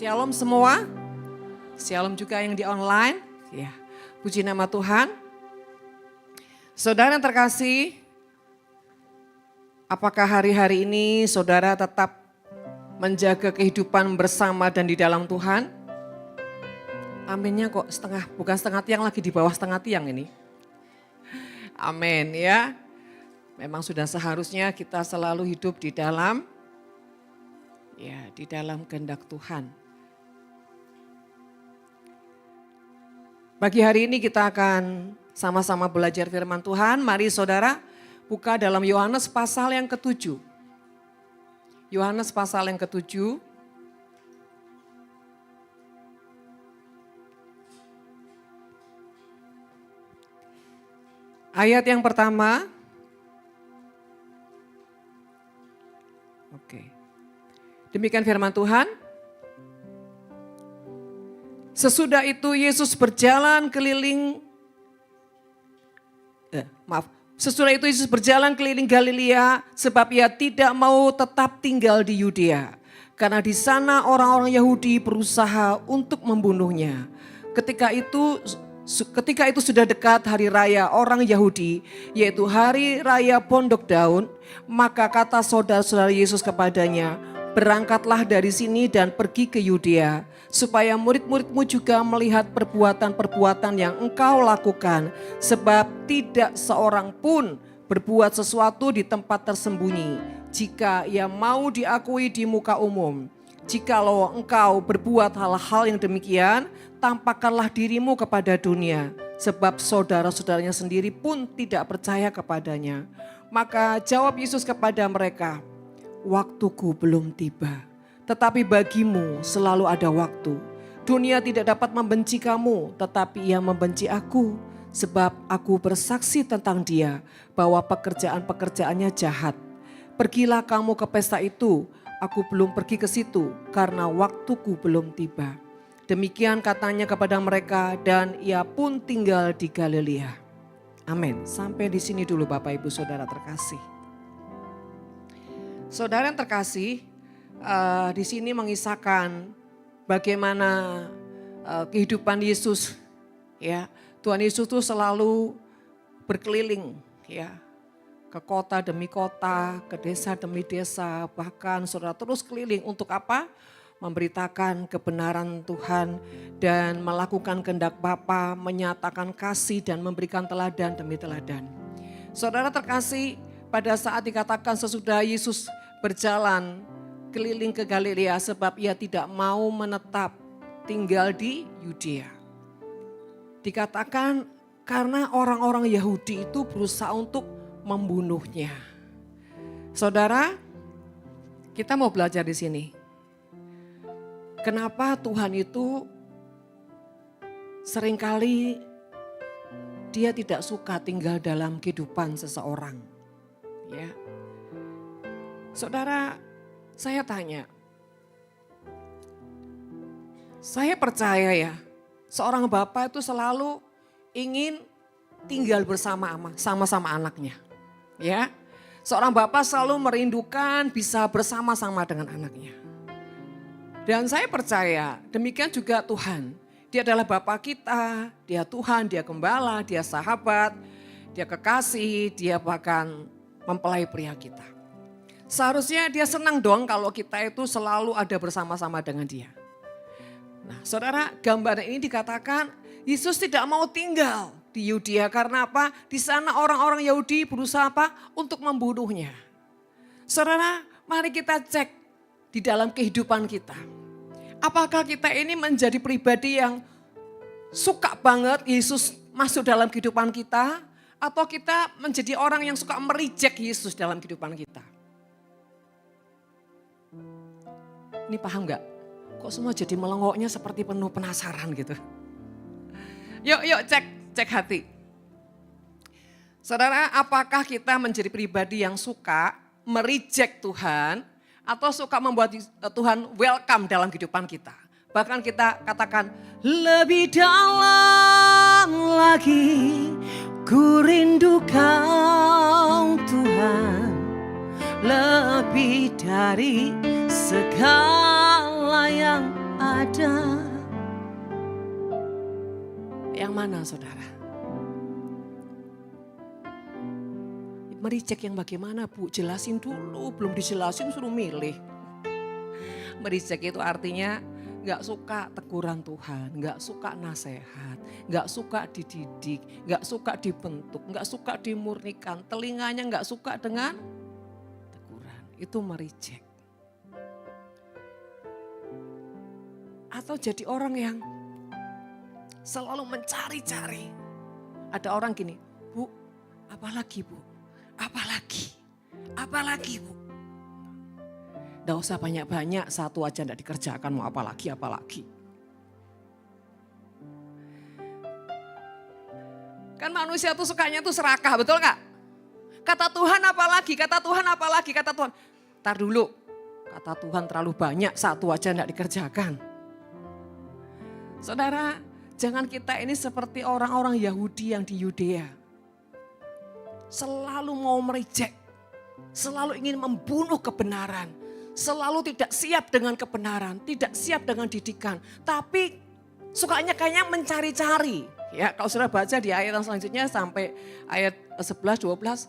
Shalom semua, shalom juga yang di online. Ya, puji nama Tuhan. Saudara yang terkasih, apakah hari-hari ini saudara tetap menjaga kehidupan bersama dan di dalam Tuhan? Aminnya kok bukan setengah tiang lagi, di bawah setengah tiang ini. Amin ya. Memang sudah seharusnya kita selalu hidup di dalam kehendak Tuhan. Pagi hari ini kita akan sama-sama belajar firman Tuhan. Mari saudara buka dalam Yohanes pasal yang ke-7. Yohanes pasal yang ke-7. Ayat yang pertama. Oke. Demikian firman Tuhan. Sesudah itu Yesus berjalan keliling Galilea sebab ia tidak mau tetap tinggal di Yudea. Karena di sana orang-orang Yahudi berusaha untuk membunuhnya. Ketika itu sudah dekat hari raya orang Yahudi, yaitu hari raya Pondok Daun, maka kata saudara-saudara Yesus kepadanya, berangkatlah dari sini dan pergi ke Yudea, supaya murid-muridmu juga melihat perbuatan-perbuatan yang engkau lakukan, sebab tidak seorang pun berbuat sesuatu di tempat tersembunyi, jika ia mau diakui di muka umum. Jikalau engkau berbuat hal-hal yang demikian, tampakkanlah dirimu kepada dunia, sebab saudara-saudaranya sendiri pun tidak percaya kepadanya. Maka jawab Yesus kepada mereka, waktuku belum tiba, tetapi bagimu selalu ada waktu. Dunia tidak dapat membenci kamu, tetapi ia membenci aku, sebab aku bersaksi tentang dia bahwa pekerjaan-pekerjaannya jahat. Pergilah kamu ke pesta itu, aku belum pergi ke situ karena waktuku belum tiba. Demikian katanya kepada mereka dan ia pun tinggal di Galilea. Amin. Sampai di sini dulu Bapak Ibu Saudara terkasih. Saudara yang terkasih, di sini mengisahkan bagaimana kehidupan Yesus. Ya, Tuhan Yesus itu selalu berkeliling, ya, ke kota demi kota, ke desa demi desa, bahkan saudara terus keliling untuk apa? Memberitakan kebenaran Tuhan dan melakukan kehendak Bapa, menyatakan kasih dan memberikan teladan demi teladan. Saudara terkasih, pada saat dikatakan sesudah Yesus berjalan keliling ke Galilea sebab ia tidak mau menetap tinggal di Yudea. Dikatakan karena orang-orang Yahudi itu berusaha untuk membunuhnya. Saudara, kita mau belajar di sini. Kenapa Tuhan itu seringkali dia tidak suka tinggal dalam kehidupan seseorang. Ya. Saudara, saya tanya, saya percaya ya, seorang bapak itu selalu ingin tinggal sama-sama anaknya. Ya, seorang bapak selalu merindukan bisa bersama-sama dengan anaknya. Dan saya percaya demikian juga Tuhan. Dia adalah Bapa kita, dia Tuhan, dia Gembala, dia sahabat, dia kekasih, dia bahkan mempelai pria kita. Seharusnya dia senang dong kalau kita itu selalu ada bersama-sama dengan dia. Nah saudara, gambaran ini dikatakan Yesus tidak mau tinggal di Yudea karena apa? Di sana orang-orang Yahudi berusaha apa? Untuk membunuhnya. Saudara, mari kita cek di dalam kehidupan kita. Apakah kita ini menjadi pribadi yang suka banget Yesus masuk dalam kehidupan kita? Atau kita menjadi orang yang suka merijek Yesus dalam kehidupan kita? Ini paham gak? Kok semua jadi melongoknya seperti penuh penasaran gitu. Yuk cek hati. Saudara, apakah kita menjadi pribadi yang suka merijek Tuhan? Atau suka membuat Tuhan welcome dalam kehidupan kita. Bahkan kita katakan, lebih dalam lagi ku rindu Kau Tuhan. Lebih dari segala yang ada. Yang mana saudara? Mereject yang bagaimana Bu? Jelasin dulu, belum dijelasin suruh milih. Mereject itu artinya gak suka teguran Tuhan, gak suka nasihat, gak suka dididik, gak suka dibentuk, gak suka dimurnikan. Telinganya gak suka dengan teguran, itu mereject. Atau jadi orang yang selalu mencari-cari. Ada orang gini, Bu, apalagi Bu? Apalagi Bu? Nggak usah banyak-banyak, satu aja nggak dikerjakan, mau apalagi. Kan manusia tuh sukanya tuh serakah, betul nggak? Kata Tuhan apalagi. Ntar dulu, kata Tuhan terlalu banyak, satu aja nggak dikerjakan. Saudara, jangan kita ini seperti orang-orang Yahudi yang di Yudea. Selalu mau mereject, selalu ingin membunuh kebenaran, selalu tidak siap dengan kebenaran, tidak siap dengan didikan. Tapi sukanya kayaknya mencari-cari. Ya, kalau sudah baca di ayat yang selanjutnya sampai ayat 11-12.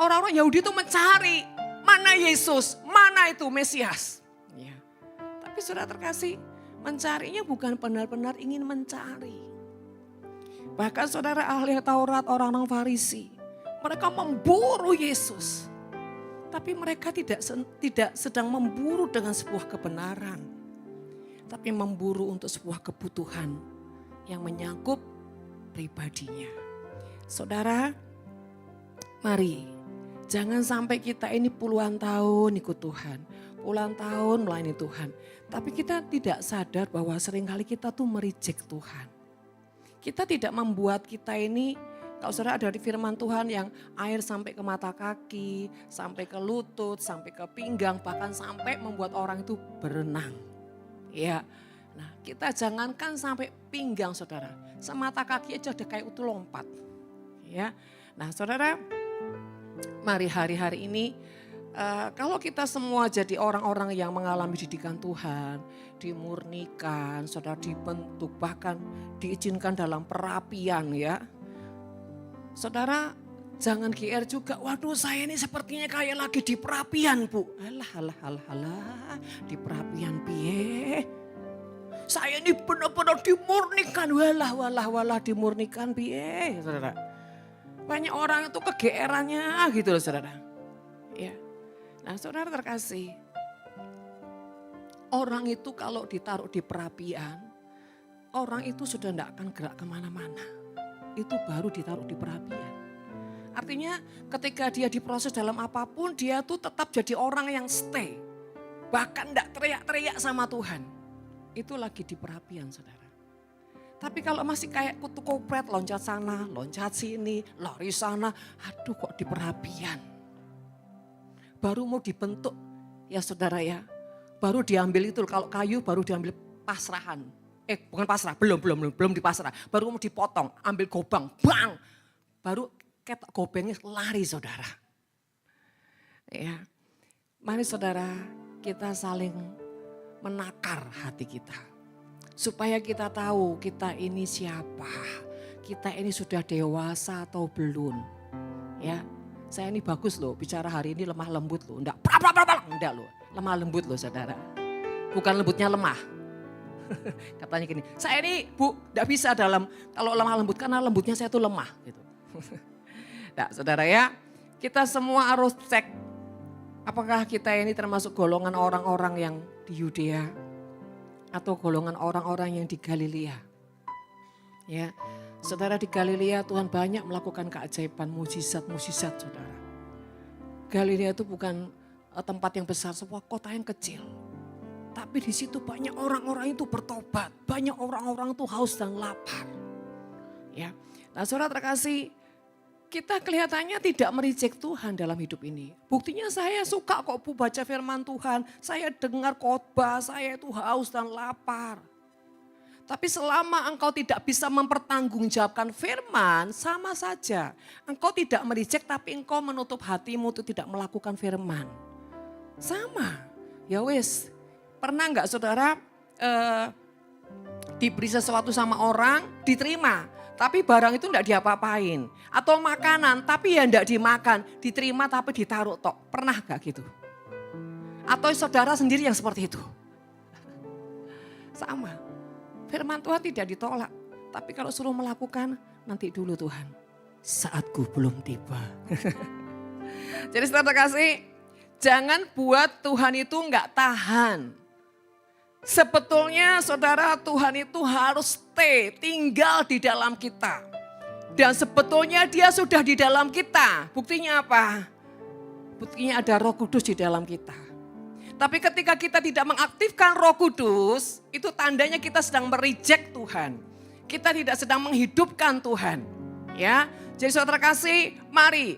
Orang-orang Yahudi itu mencari, mana Yesus, mana itu Mesias. Ya. Tapi sudah terkasih, mencarinya bukan benar-benar ingin mencari. Bahkan saudara ahli Taurat, orang-orang Farisi, mereka memburu Yesus. Tapi mereka tidak sedang memburu dengan sebuah kebenaran. Tapi memburu untuk sebuah kebutuhan yang menyangkut pribadinya. Saudara, mari jangan sampai kita ini puluhan tahun ikut Tuhan. Puluhan tahun melayani Tuhan. Tapi kita tidak sadar bahwa seringkali kita tuh mereject Tuhan. Kita tidak membuat kita ini, kalau saudara ada di firman Tuhan yang air sampai ke mata kaki, sampai ke lutut, sampai ke pinggang, bahkan sampai membuat orang itu berenang. Ya, nah kita jangankan sampai pinggang saudara, semata kaki aja udah kayak utuh lompat. Ya, nah saudara, mari hari-hari ini kalau kita semua jadi orang-orang yang mengalami didikan Tuhan, dimurnikan, saudara dibentuk, bahkan diizinkan dalam perapian ya. Saudara jangan GR juga, waduh saya ini sepertinya kayak lagi di perapian Bu. Alah, di perapian piye. Saya ini benar-benar dimurnikan, walah dimurnikan piye saudara. Banyak orang itu kegeerannya gitu loh saudara. Ya. Nah saudara terkasih, orang itu kalau ditaruh di perapian, orang itu sudah tidak akan gerak kemana-mana. Itu baru ditaruh di perapian. Artinya ketika dia diproses dalam apapun, dia tuh tetap jadi orang yang stay. Bahkan tidak teriak-teriak sama Tuhan. Itu lagi di perapian saudara. Tapi kalau masih kayak kutu kopret, loncat sana, loncat sini, lari sana, aduh kok di perapian. Baru mau dibentuk ya saudara ya, baru diambil itu kalau kayu baru diambil pasrahan. Bukan pasrah, belum dipasrah. Baru mau dipotong, ambil gobang, bang. Baru ketok gobengnya lari saudara. Ya, mari saudara kita saling menakar hati kita. Supaya kita tahu kita ini siapa. Kita ini sudah dewasa atau belum. Ya, saya ini bagus loh bicara hari ini lemah lembut loh. Enggak, enggak loh. Lemah lembut loh saudara. Bukan lembutnya lemah. Katanya gini, saya ini Bu enggak bisa dalam kalau lemah lembut karena lembutnya saya tuh lemah gitu. Nah saudara ya, kita semua harus cek apakah kita ini termasuk golongan orang-orang yang di Yudea atau golongan orang-orang yang di Galilea. Ya, saudara di Galilea Tuhan banyak melakukan keajaiban, mujizat-mujizat saudara. Galilea itu bukan tempat yang besar, sebuah kota yang kecil. Tapi di situ banyak orang-orang itu bertobat, banyak orang-orang itu haus dan lapar. Ya, nah saudara terkasih, kita kelihatannya tidak mereject Tuhan dalam hidup ini. Buktinya saya suka kok Bu baca firman Tuhan, saya dengar khotbah, saya itu haus dan lapar. Tapi selama engkau tidak bisa mempertanggungjawabkan firman, sama saja. Engkau tidak mereject tapi engkau menutup hatimu untuk tidak melakukan firman. Sama, ya wis. Pernah enggak saudara eh, diberi sesuatu sama orang, diterima. Tapi barang itu enggak diapa-apain. Atau makanan, tapi ya enggak dimakan. Diterima tapi ditaruh tok. Pernah gak gitu? Atau saudara sendiri yang seperti itu? Sama. Firman Tuhan tidak ditolak. Tapi kalau suruh melakukan, nanti dulu Tuhan. Saatku belum tiba. Jadi saudara kasih, jangan buat Tuhan itu enggak tahan. Sebetulnya saudara, Tuhan itu harus stay, tinggal di dalam kita. Dan sebetulnya dia sudah di dalam kita. Buktinya apa? Buktinya ada Roh Kudus di dalam kita. Tapi ketika kita tidak mengaktifkan Roh Kudus, itu tandanya kita sedang mereject Tuhan. Kita tidak sedang menghidupkan Tuhan. Ya, jadi saudara kasih, mari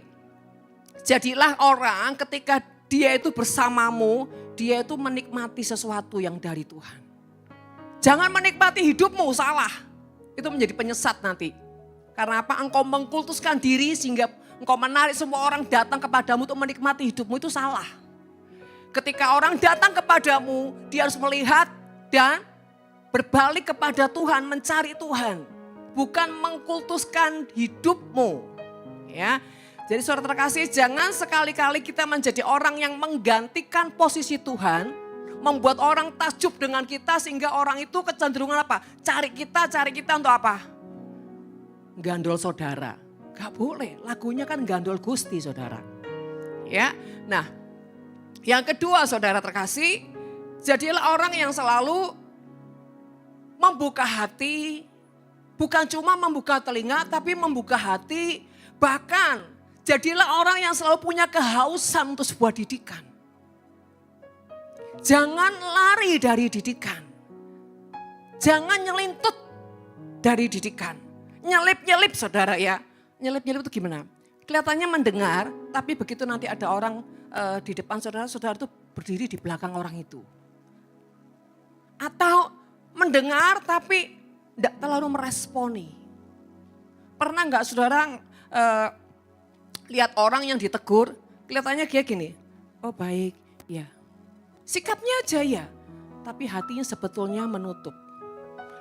jadilah orang ketika dia itu bersamamu, dia itu menikmati sesuatu yang dari Tuhan. Jangan menikmati hidupmu, salah. Itu menjadi penyesat nanti. Karena apa? Engkau mengkultuskan diri sehingga engkau menarik semua orang datang kepadamu untuk menikmati hidupmu, itu salah. Ketika orang datang kepadamu, dia harus melihat dan berbalik kepada Tuhan, mencari Tuhan. Bukan mengkultuskan hidupmu. Ya. Jadi saudara terkasih, jangan sekali-kali kita menjadi orang yang menggantikan posisi Tuhan. Membuat orang takjub dengan kita sehingga orang itu kecenderungan apa? Cari kita untuk apa? Gandol saudara. Gak boleh, lagunya kan gandol Gusti saudara. Ya, nah yang kedua saudara terkasih, jadilah orang yang selalu membuka hati, bukan cuma membuka telinga tapi membuka hati, bahkan jadilah orang yang selalu punya kehausan untuk sebuah didikan. Jangan lari dari didikan, jangan nyelintut dari didikan, nyelip-nyelip saudara ya, nyelip-nyelip itu gimana? Kelihatannya mendengar tapi begitu nanti ada orang di depan saudara, saudara itu berdiri di belakang orang itu. Atau mendengar tapi tidak terlalu meresponi. Pernah nggak saudara lihat orang yang ditegur, kelihatannya kayak gini, oh baik, ya. Sikapnya aja ya, tapi hatinya sebetulnya menutup.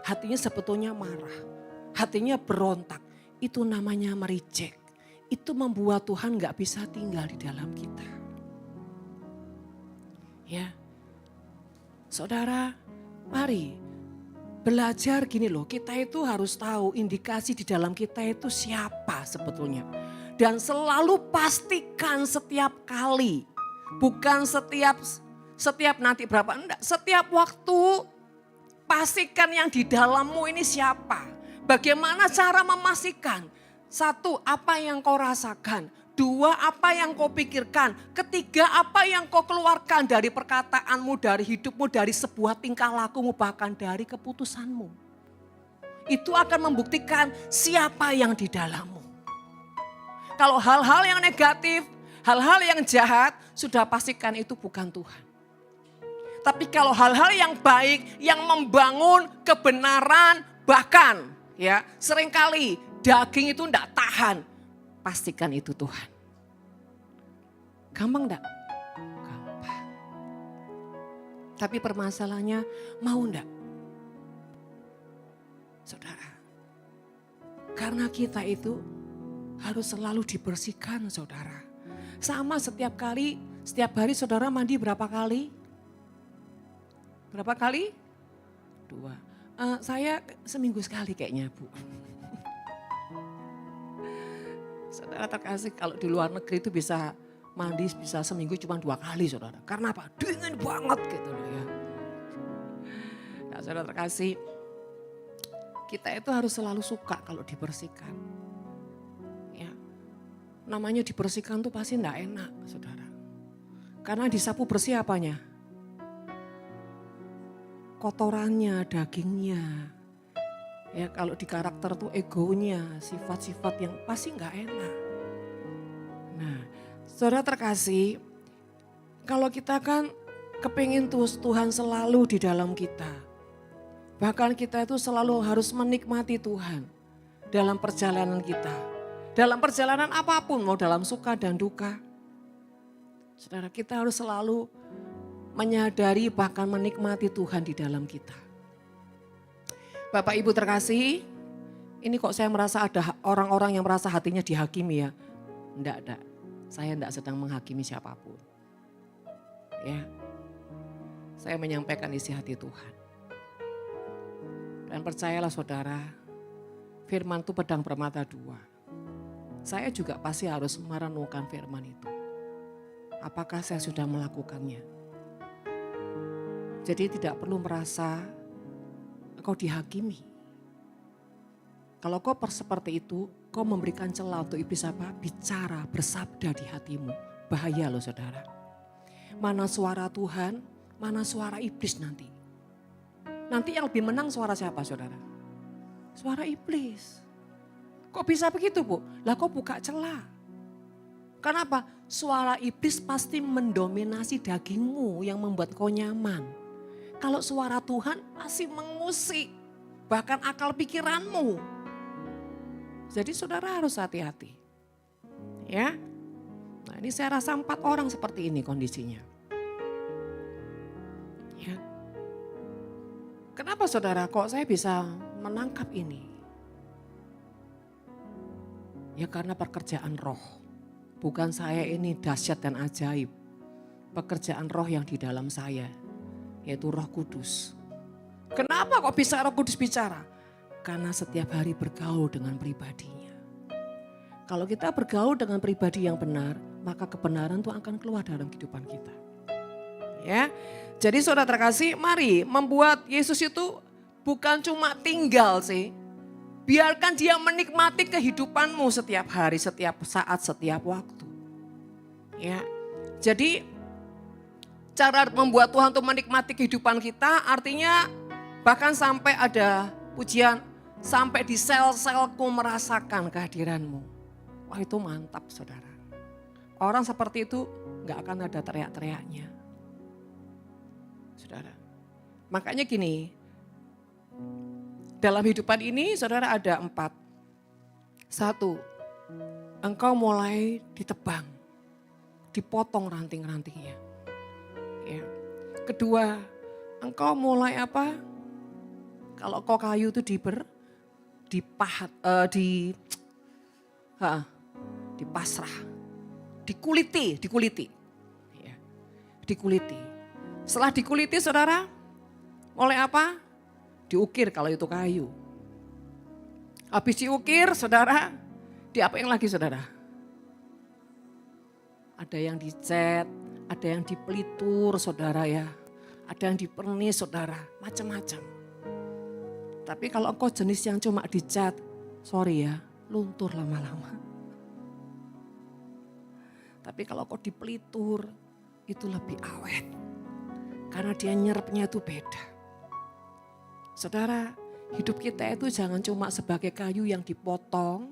Hatinya sebetulnya marah, hatinya berontak. Itu namanya mereject. Itu membuat Tuhan nggak bisa tinggal di dalam kita. Ya, saudara, mari belajar gini loh, kita itu harus tahu indikasi di dalam kita itu siapa sebetulnya. Dan selalu pastikan setiap kali, bukan setiap nanti berapa, enggak, setiap waktu pastikan yang di dalammu ini siapa. Bagaimana cara memastikan? Satu, apa yang kau rasakan. Dua, apa yang kau pikirkan. Ketiga, apa yang kau keluarkan dari perkataanmu, dari hidupmu, dari sebuah tingkah lakumu, bahkan dari keputusanmu. Itu akan membuktikan siapa yang di dalammu. Kalau hal-hal yang negatif, hal-hal yang jahat, sudah pastikan itu bukan Tuhan. Tapi kalau hal-hal yang baik, yang membangun kebenaran, bahkan ya seringkali daging itu tidak tahan, pastikan itu Tuhan. Gampang enggak? Gampang. Tapi permasalahannya mau enggak? Saudara, karena kita itu harus selalu dibersihkan saudara. Sama setiap hari saudara mandi berapa kali? Berapa kali? 2. Saya seminggu sekali kayaknya Bu. Saudara terkasih, kalau di luar negeri itu bisa mandi bisa seminggu cuma 2 kali saudara. Karena apa? Dingin banget gitu loh ya. Nah saudara terkasih, kita itu harus selalu suka kalau dibersihkan. Ya, namanya dibersihkan tuh pasti enggak enak saudara. Karena disapu bersih apanya? Kotorannya, dagingnya. Ya kalau di karakter tuh egonya, sifat-sifat yang pasti nggak enak. Nah, saudara terkasih, kalau kita kan kepingin Tuhan selalu di dalam kita. Bahkan kita itu selalu harus menikmati Tuhan dalam perjalanan kita. Dalam perjalanan apapun, mau dalam suka dan duka. Saudara, kita harus selalu menyadari bahkan menikmati Tuhan di dalam kita. Bapak Ibu terkasih, ini kok saya merasa ada orang-orang yang merasa hatinya dihakimi ya. Enggak. Saya enggak sedang menghakimi siapapun. Ya. Saya menyampaikan isi hati Tuhan. Dan percayalah saudara, firman itu pedang bermata dua. Saya juga pasti harus merenungkan firman itu. Apakah saya sudah melakukannya? Jadi tidak perlu merasa kau dihakimi. Kalau kau seperti itu, kau memberikan celah untuk iblis apa? Bicara, bersabda di hatimu. Bahaya loh saudara. Mana suara Tuhan, mana suara iblis nanti. Nanti yang lebih menang suara siapa saudara? Suara iblis. Kok bisa begitu Bu? Lah kok buka celah. Kenapa? Suara iblis pasti mendominasi dagingmu yang membuat kau nyaman. Kalau suara Tuhan pasti mengusik bahkan akal pikiranmu. Jadi saudara harus hati-hati. Ya. Nah ini saya rasa 4 orang seperti ini kondisinya. Ya. Kenapa saudara kok saya bisa menangkap ini? Ya karena pekerjaan roh. Bukan saya ini dahsyat dan ajaib. Pekerjaan roh yang di dalam saya. Yaitu Roh Kudus. Kenapa kok bisa Roh Kudus bicara? Karena setiap hari bergaul dengan pribadinya. Kalau kita bergaul dengan pribadi yang benar, maka kebenaran itu akan keluar dalam kehidupan kita. Ya, jadi saudara terkasih, mari membuat Yesus itu bukan cuma tinggal sih. Biarkan dia menikmati kehidupanmu setiap hari, setiap saat, setiap waktu. Ya, jadi cara membuat Tuhan untuk menikmati kehidupan kita artinya bahkan sampai ada pujian, sampai di sel-selku merasakan kehadiranmu. Wah itu mantap saudara. Orang seperti itu gak akan ada teriak-teriaknya. Saudara, makanya gini, dalam hidupan ini saudara ada 4. 1, engkau mulai ditebang, dipotong ranting-rantingnya. Ya. Kedua, engkau mulai apa? Kalau kau kayu itu dipahat, dipasrah, dikuliti. Ya. Dikuliti. Setelah dikuliti saudara, mulai apa? Diukir kalau itu kayu. Habis diukir saudara, diapain lagi saudara? Ada yang dicat, ada yang dipelitur saudara ya. Ada yang dipernis saudara, macam-macam. Tapi kalau engkau jenis yang cuma dicat, sorry ya, luntur lama-lama. Tapi kalau kau dipelitur, itu lebih awet. Karena dia nyerapnya itu beda. Saudara, hidup kita itu jangan cuma sebagai kayu yang dipotong,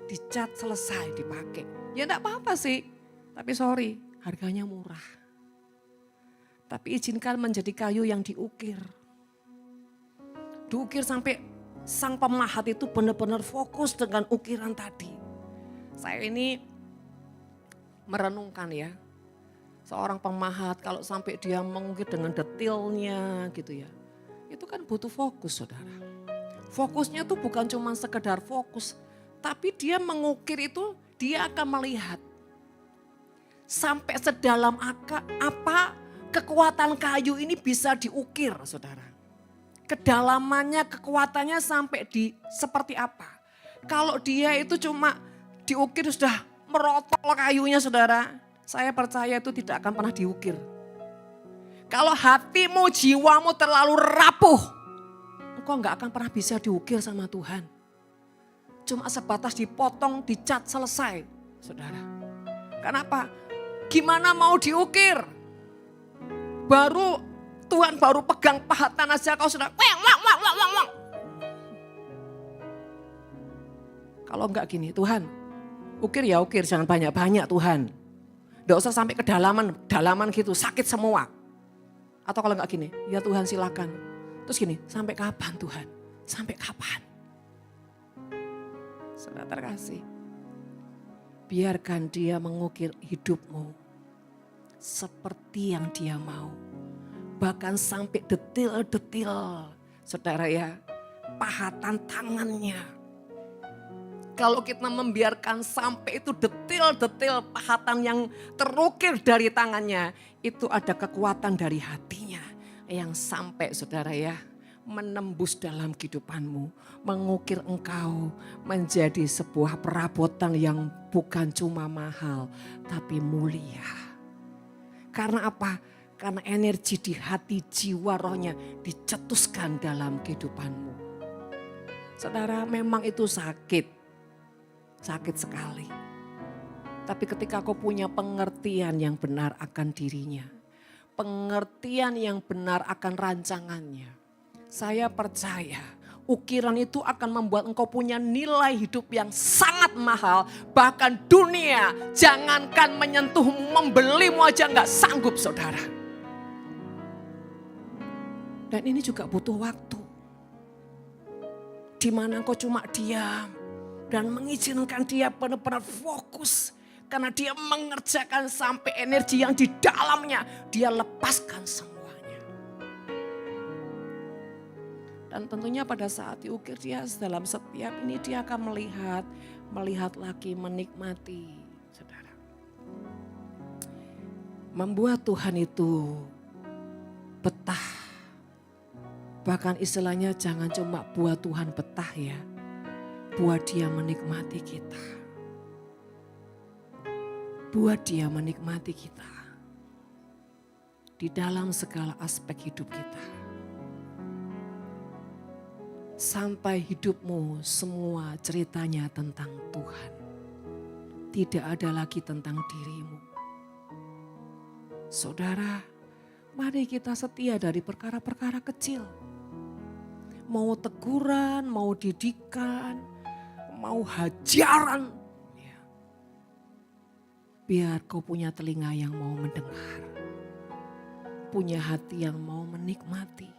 dicat selesai dipakai. Ya enggak apa-apa sih, tapi sorry, harganya murah. Tapi izinkan menjadi kayu yang diukir. Diukir sampai sang pemahat itu benar-benar fokus dengan ukiran tadi. Saya ini merenungkan ya, seorang pemahat kalau sampai dia mengukir dengan detailnya gitu ya. Itu kan butuh fokus saudara. Fokusnya tuh bukan cuma sekedar fokus. Tapi dia mengukir itu dia akan melihat. Sampai sedalam apa kekuatan kayu ini bisa diukir saudara. Kedalamannya, kekuatannya sampai di seperti apa. Kalau dia itu cuma diukir sudah merotol kayunya saudara. Saya percaya itu tidak akan pernah diukir. Kalau hatimu, jiwamu terlalu rapuh, engkau gak akan pernah bisa diukir sama Tuhan. Cuma sebatas dipotong, dicat, selesai. Saudara, kenapa? Gimana mau diukir? Tuhan baru pegang pahatan aja kau sudah wang. Kalau enggak gini, Tuhan, ukir ya ukir, jangan banyak-banyak Tuhan. Gak usah sampai ke dalaman gitu, sakit semua. Atau kalau enggak gini, ya Tuhan silakan. Terus gini, sampai kapan Tuhan? Sampai kapan? Saudara terkasih, biarkan dia mengukir hidupmu seperti yang dia mau. Bahkan sampai detil-detil. Saudara ya, pahatan tangannya. Kalau kita membiarkan sampai itu detil-detil pahatan yang terukir dari tangannya, itu ada kekuatan dari hatinya yang sampai saudara ya, menembus dalam kehidupanmu, mengukir engkau menjadi sebuah perabotan yang bukan cuma mahal, tapi mulia. Karena apa? Karena energi di hati, jiwa, rohnya dicetuskan dalam kehidupanmu. Saudara, memang itu sakit sekali. Tapi ketika kau punya pengertian yang benar akan dirinya, pengertian yang benar akan rancangannya, saya percaya ukiran itu akan membuat engkau punya nilai hidup yang sangat mahal. Bahkan dunia jangankan menyentuhmu, membelimu aja gak sanggup saudara. Dan ini juga butuh waktu. Di mana engkau cuma diam dan mengizinkan dia benar-benar fokus. Karena dia mengerjakan sampai energi yang di dalamnya dia lepaskan semuanya. Dan tentunya pada saat diukir dia dalam setiap ini dia akan melihat lagi, menikmati saudara. Membuat Tuhan itu betah. Bahkan istilahnya jangan cuma buat Tuhan betah ya. Buat dia menikmati kita. Buat dia menikmati kita. Di dalam segala aspek hidup kita. Sampai hidupmu semua ceritanya tentang Tuhan. Tidak ada lagi tentang dirimu. Saudara, mari kita setia dari perkara-perkara kecil. Mau teguran, mau didikan, mau hajaran. Ya. Biar kau punya telinga yang mau mendengar. Punya hati yang mau menikmati.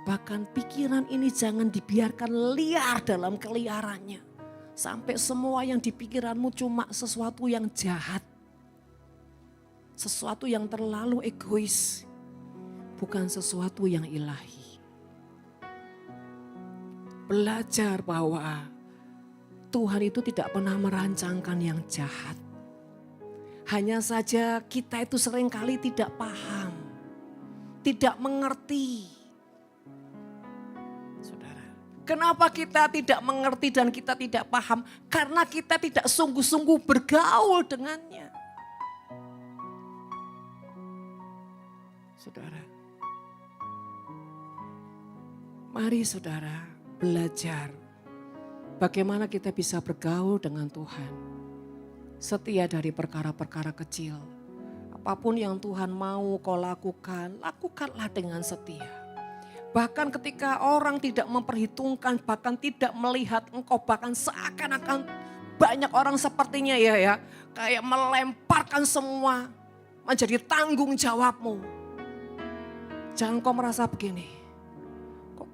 Bahkan pikiran ini jangan dibiarkan liar dalam keliarannya. Sampai semua yang di pikiranmu cuma sesuatu yang jahat. Sesuatu yang terlalu egois. Bukan sesuatu yang ilahi. Belajar bahwa Tuhan itu tidak pernah merancangkan yang jahat. Hanya saja kita itu seringkali tidak paham. Tidak mengerti. Saudara, kenapa kita tidak mengerti dan kita tidak paham? Karena kita tidak sungguh-sungguh bergaul dengannya. Saudara, mari saudara belajar bagaimana kita bisa bergaul dengan Tuhan. Setia dari perkara-perkara kecil. Apapun yang Tuhan mau kau lakukan, lakukanlah dengan setia. Bahkan ketika orang tidak memperhitungkan, bahkan tidak melihat engkau, bahkan seakan-akan banyak orang sepertinya ya, kayak melemparkan semua menjadi tanggung jawabmu. Jangan kau merasa begini.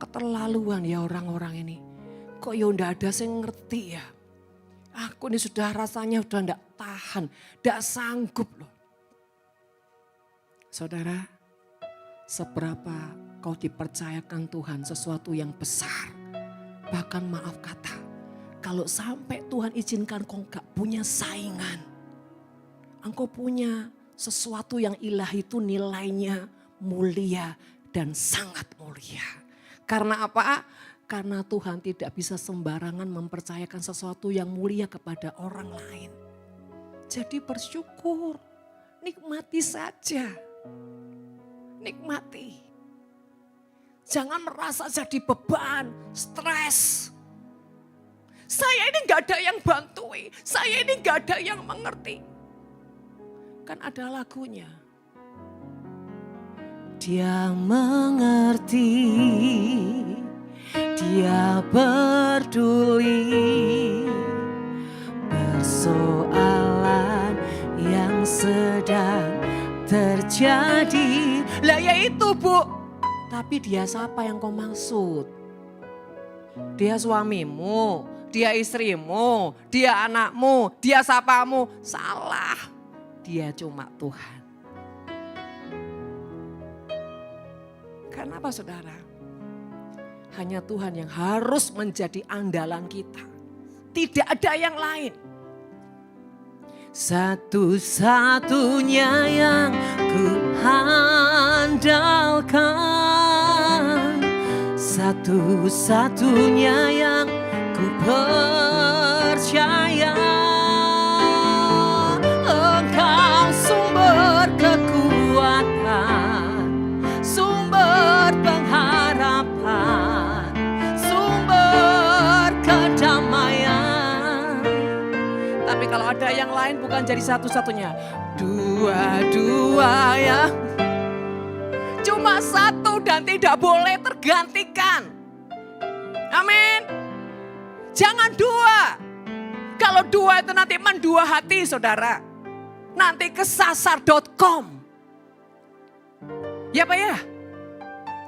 Keterlaluan ya orang-orang ini. Kok ya enggak ada yang ngerti ya. Aku ini sudah rasanya sudah enggak tahan. Enggak sanggup loh. Saudara, seberapa kau dipercayakan Tuhan sesuatu yang besar. Bahkan maaf kata. Kalau sampai Tuhan izinkan kau enggak punya saingan. Engkau punya sesuatu yang ilahi itu nilainya mulia dan sangat mulia. Karena apa? Karena Tuhan tidak bisa sembarangan mempercayakan sesuatu yang mulia kepada orang lain. Jadi bersyukur, nikmati saja. Nikmati. Jangan merasa jadi beban, stres. Saya ini gak ada yang bantuin, saya ini gak ada yang mengerti. Kan ada lagunya. Dia mengerti, dia peduli persoalan yang sedang terjadi. Lah ya itu Bu, tapi dia siapa yang kau maksud? Dia suamimu, dia istrimu, dia anakmu, dia siapamu? Salah, dia cuma Tuhan. Kenapa saudara? Hanya Tuhan yang harus menjadi andalan kita. Tidak ada yang lain. Satu-satunya yang ku andalkan, satu-satunya yang ku percaya. Engkau sumber kekuatan, sumber pengharapan, sumber kedamaian. Tapi kalau ada yang lain bukan jadi satu-satunya, dua-dua ya. Cuma satu dan tidak boleh tergantikan. Amin. Jangan dua. Kalau dua itu nanti mendua hati saudara. Nanti kesasar.com. Ya Pak ya?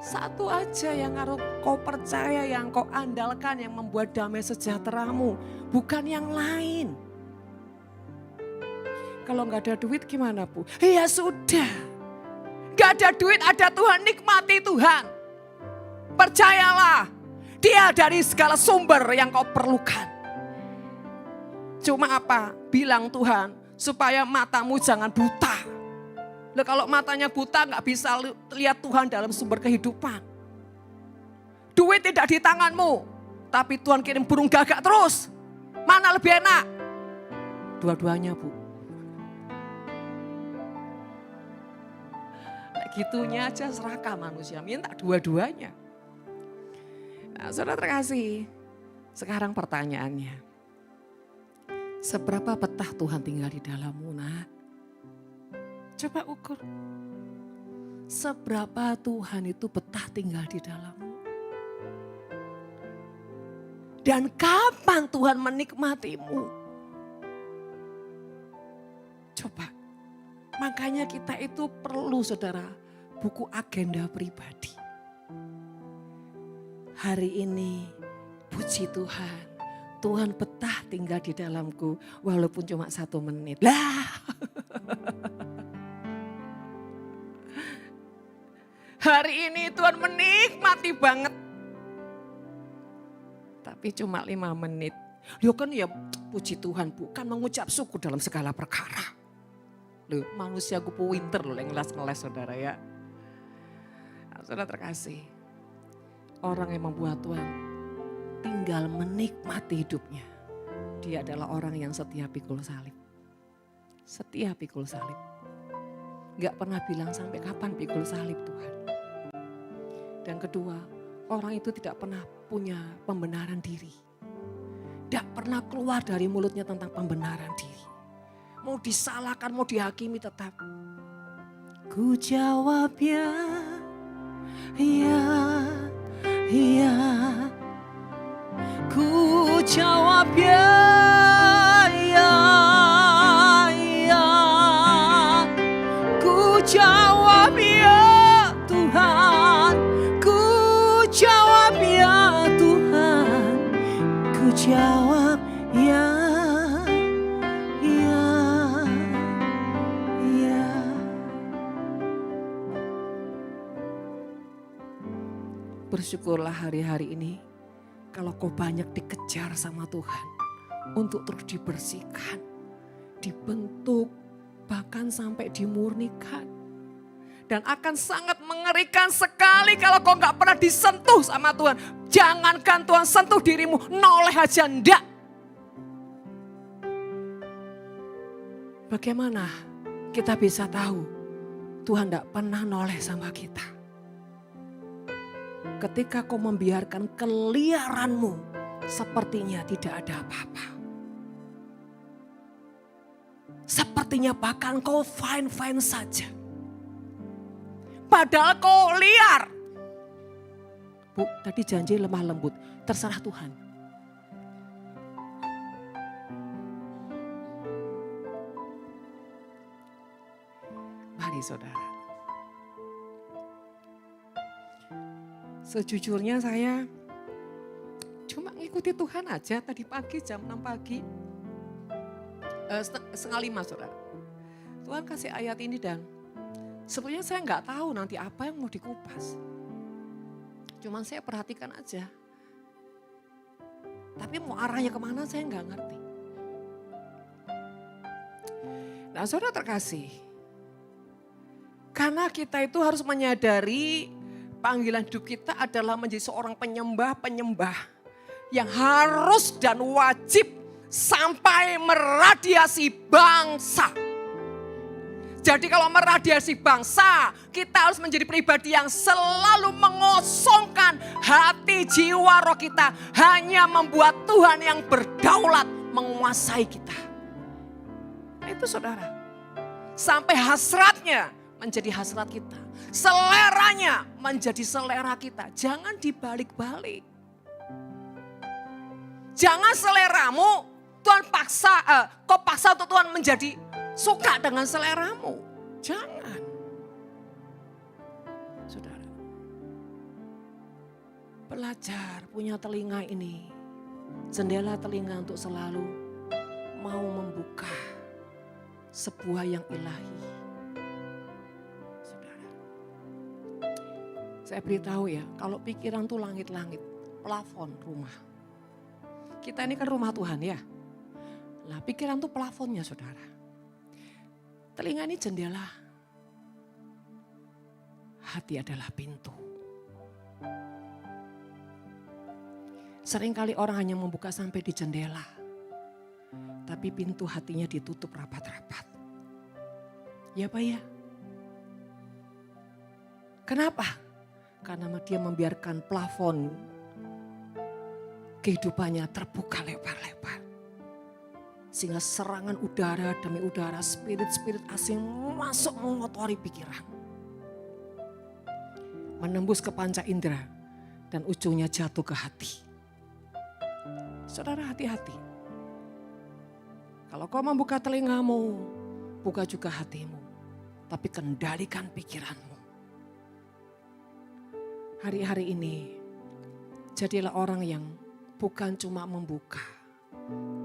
Satu aja yang harus kau percaya, yang kau andalkan, yang membuat damai sejahteramu. Bukan yang lain. Kalau nggak ada duit gimana Bu? Ya sudah. Nggak ada duit, ada Tuhan, nikmati Tuhan. Percayalah, Dia dari segala sumber yang kau perlukan. Cuma apa? Bilang Tuhan, supaya matamu jangan buta. Loh, kalau matanya buta nggak bisa lihat Tuhan dalam sumber kehidupan. Duit tidak di tanganmu, tapi Tuhan kirim burung gagak terus. Mana lebih enak? Dua-duanya Bu. Gitunya aja serakah manusia, minta dua-duanya. Nah, saudara terkasih, sekarang pertanyaannya. Seberapa betah Tuhan tinggal di dalammu, nak? Coba ukur. Seberapa Tuhan itu betah tinggal di dalammu? Dan kapan Tuhan menikmatimu? Coba. Makanya kita itu perlu saudara buku agenda pribadi. Hari ini puji Tuhan, Tuhan betah tinggal di dalamku walaupun cuma 1 menit. Lah. Hari ini Tuhan menikmati banget. Tapi cuma 5 menit. Yo kan ya puji Tuhan bukan mengucap syukur dalam segala perkara. Loh, manusia ku pinter loh yang ngeles-ngeles saudara ya. Nah, saudara terkasih, orang yang membuat Tuhan tinggal menikmati hidupnya. Dia adalah orang yang setia pikul salib. Setia pikul salib. Gak pernah bilang sampai kapan pikul salib Tuhan. Dan kedua, orang itu tidak pernah punya pembenaran diri. Tidak pernah keluar dari mulutnya tentang pembenaran diri. Mau disalahkan, mau dihakimi tetap. Ku jawab ya, ya. Ku jawab ya, ya. Ku jawab ya Tuhan. Ku jawab ya Tuhan. Ku jawab ya. Bersyukurlah hari-hari ini kalau kau banyak dikejar sama Tuhan untuk terus dibersihkan, dibentuk, bahkan sampai dimurnikan. Dan akan sangat mengerikan sekali kalau kau gak pernah disentuh sama Tuhan. Jangankan Tuhan sentuh dirimu, noleh aja enggak. Bagaimana kita bisa tahu Tuhan gak pernah noleh sama kita? Ketika kau membiarkan keliaranmu, sepertinya tidak ada apa-apa. Sepertinya bahkan kau fine-fine saja. Padahal kau liar. Bu, tadi janji lemah lembut, terserah Tuhan. Mari saudara. Sejujurnya saya cuma ngikuti Tuhan aja tadi pagi jam 6 pagi. 4:30 saudara. Tuhan kasih ayat ini dan sebenarnya saya nggak tahu nanti apa yang mau dikupas. Cuman saya perhatikan aja. Tapi mau arahnya kemana saya nggak ngerti. Nah saudara terkasih, karena kita itu harus menyadari panggilan hidup kita adalah menjadi seorang penyembah-penyembah yang harus dan wajib sampai meradiasi bangsa. Jadi kalau meradiasi bangsa, kita harus menjadi pribadi yang selalu mengosongkan hati jiwa roh kita. Hanya membuat Tuhan yang berdaulat menguasai kita. Itu saudara. Sampai hasratnya menjadi hasrat kita. Seleranya menjadi selera kita. Jangan dibalik-balik. Jangan seleramu Tuhan paksa, kau paksa untuk Tuhan menjadi suka dengan seleramu. Jangan. Saudara. Belajar punya telinga ini. Jendela telinga untuk selalu mau membuka sebuah yang ilahi. Saudara. Saya beritahu ya, kalau pikiran tuh langit-langit, plafon rumah. Kita ini kan rumah Tuhan ya. Lah pikiran tuh plafonnya saudara. Telinga ini jendela. Hati adalah pintu. Seringkali orang hanya membuka sampai di jendela. Tapi pintu hatinya ditutup rapat-rapat. Ya Pak ya. Kenapa? Karena dia membiarkan plafon kehidupannya terbuka lebar-lebar. Sehingga serangan udara demi udara, spirit-spirit asing masuk mengotori pikiran. Menembus ke panca indera dan ujungnya jatuh ke hati. Saudara hati-hati. Kalau kau membuka telingamu, buka juga hatimu. Tapi kendalikan pikiranmu. Hari-hari ini jadilah orang yang bukan cuma membuka.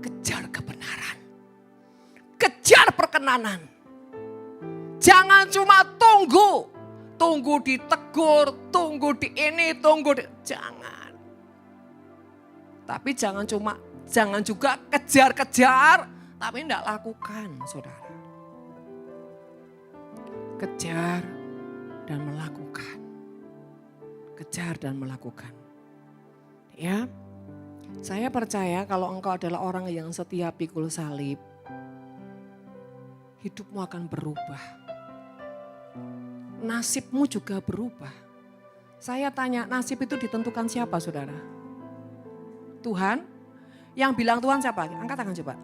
Kejar kebenaran. Kejar perkenanan. Jangan cuma tunggu. Tunggu ditegur, tunggu di ini, tunggu di... Jangan. Tapi jangan juga kejar-kejar. Tapi tidak lakukan saudara. Kejar dan melakukan. Kejar dan melakukan. Ya. Saya percaya kalau engkau adalah orang yang setia pikul salib, hidupmu akan berubah. Nasibmu juga berubah. Saya tanya, nasib itu ditentukan siapa saudara? Tuhan? Yang bilang Tuhan siapa? Angkat tangan coba.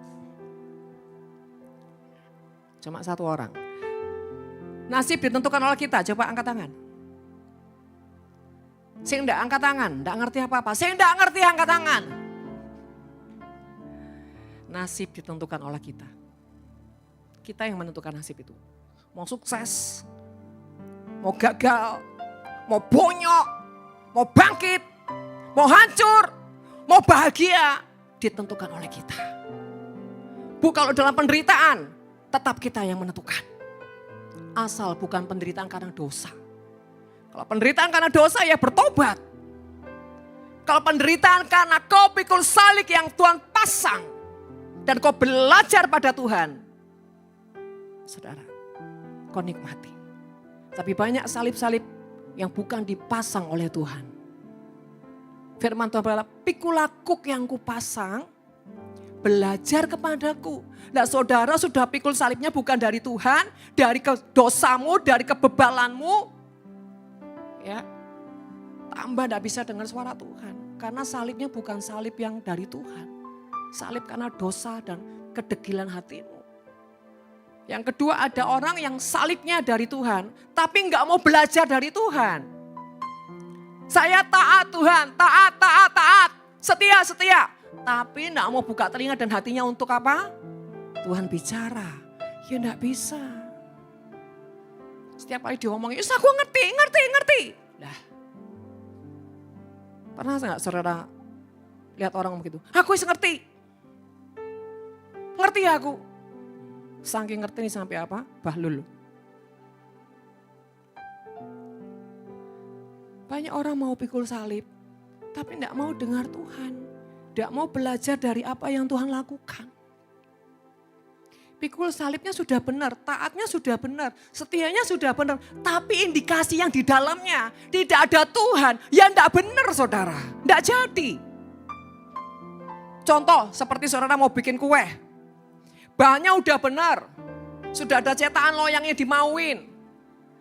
Cuma satu orang. Nasib ditentukan oleh kita, coba angkat tangan. Saya enggak angkat tangan, enggak ngerti apa-apa. Saya enggak ngerti angkat tangan. Nasib ditentukan oleh kita. Kita yang menentukan nasib itu. Mau sukses, mau gagal, mau bonyok, mau bangkit, mau hancur, mau bahagia, ditentukan oleh kita. Kalau dalam penderitaan, tetap kita yang menentukan. Asal bukan penderitaan karena dosa. Kalau penderitaan karena dosa ya bertobat. Kalau penderitaan karena kau pikul salib yang Tuhan pasang. Dan kau belajar pada Tuhan. Saudara, kau nikmati. Tapi banyak salib-salib yang bukan dipasang oleh Tuhan. Firman Tuhan berkata, pikulah kuk yang kupasang, belajar kepadaku. Nah saudara sudah pikul salibnya bukan dari Tuhan, dari dosamu, dari kebebalanmu. Ya, tambah tidak bisa dengar suara Tuhan. Karena salibnya bukan salib yang dari Tuhan. Salib karena dosa dan kedegilan hatimu. Yang kedua ada orang yang salibnya dari Tuhan. Tapi enggak mau belajar dari Tuhan. Saya taat Tuhan, taat. Setia. Tapi enggak mau buka telinga dan hatinya untuk apa? Tuhan bicara. Ya enggak bisa. Setiap kali diomongin, aku ngerti. Lah, pernah enggak saudara lihat orang begitu? Aku ngerti. Ngerti aku. Saking ngerti nih sampai apa? Bahlul. Banyak orang mau pikul salib, tapi tidak mau dengar Tuhan. Tidak mau belajar dari apa yang Tuhan lakukan. Pikul salibnya sudah benar, taatnya sudah benar, setianya sudah benar. Tapi indikasi yang di dalamnya tidak ada Tuhan, ya tidak benar saudara. Tidak jadi. Contoh seperti saudara mau bikin kue. Bahannya udah benar, sudah ada cetakan loyangnya dimauin.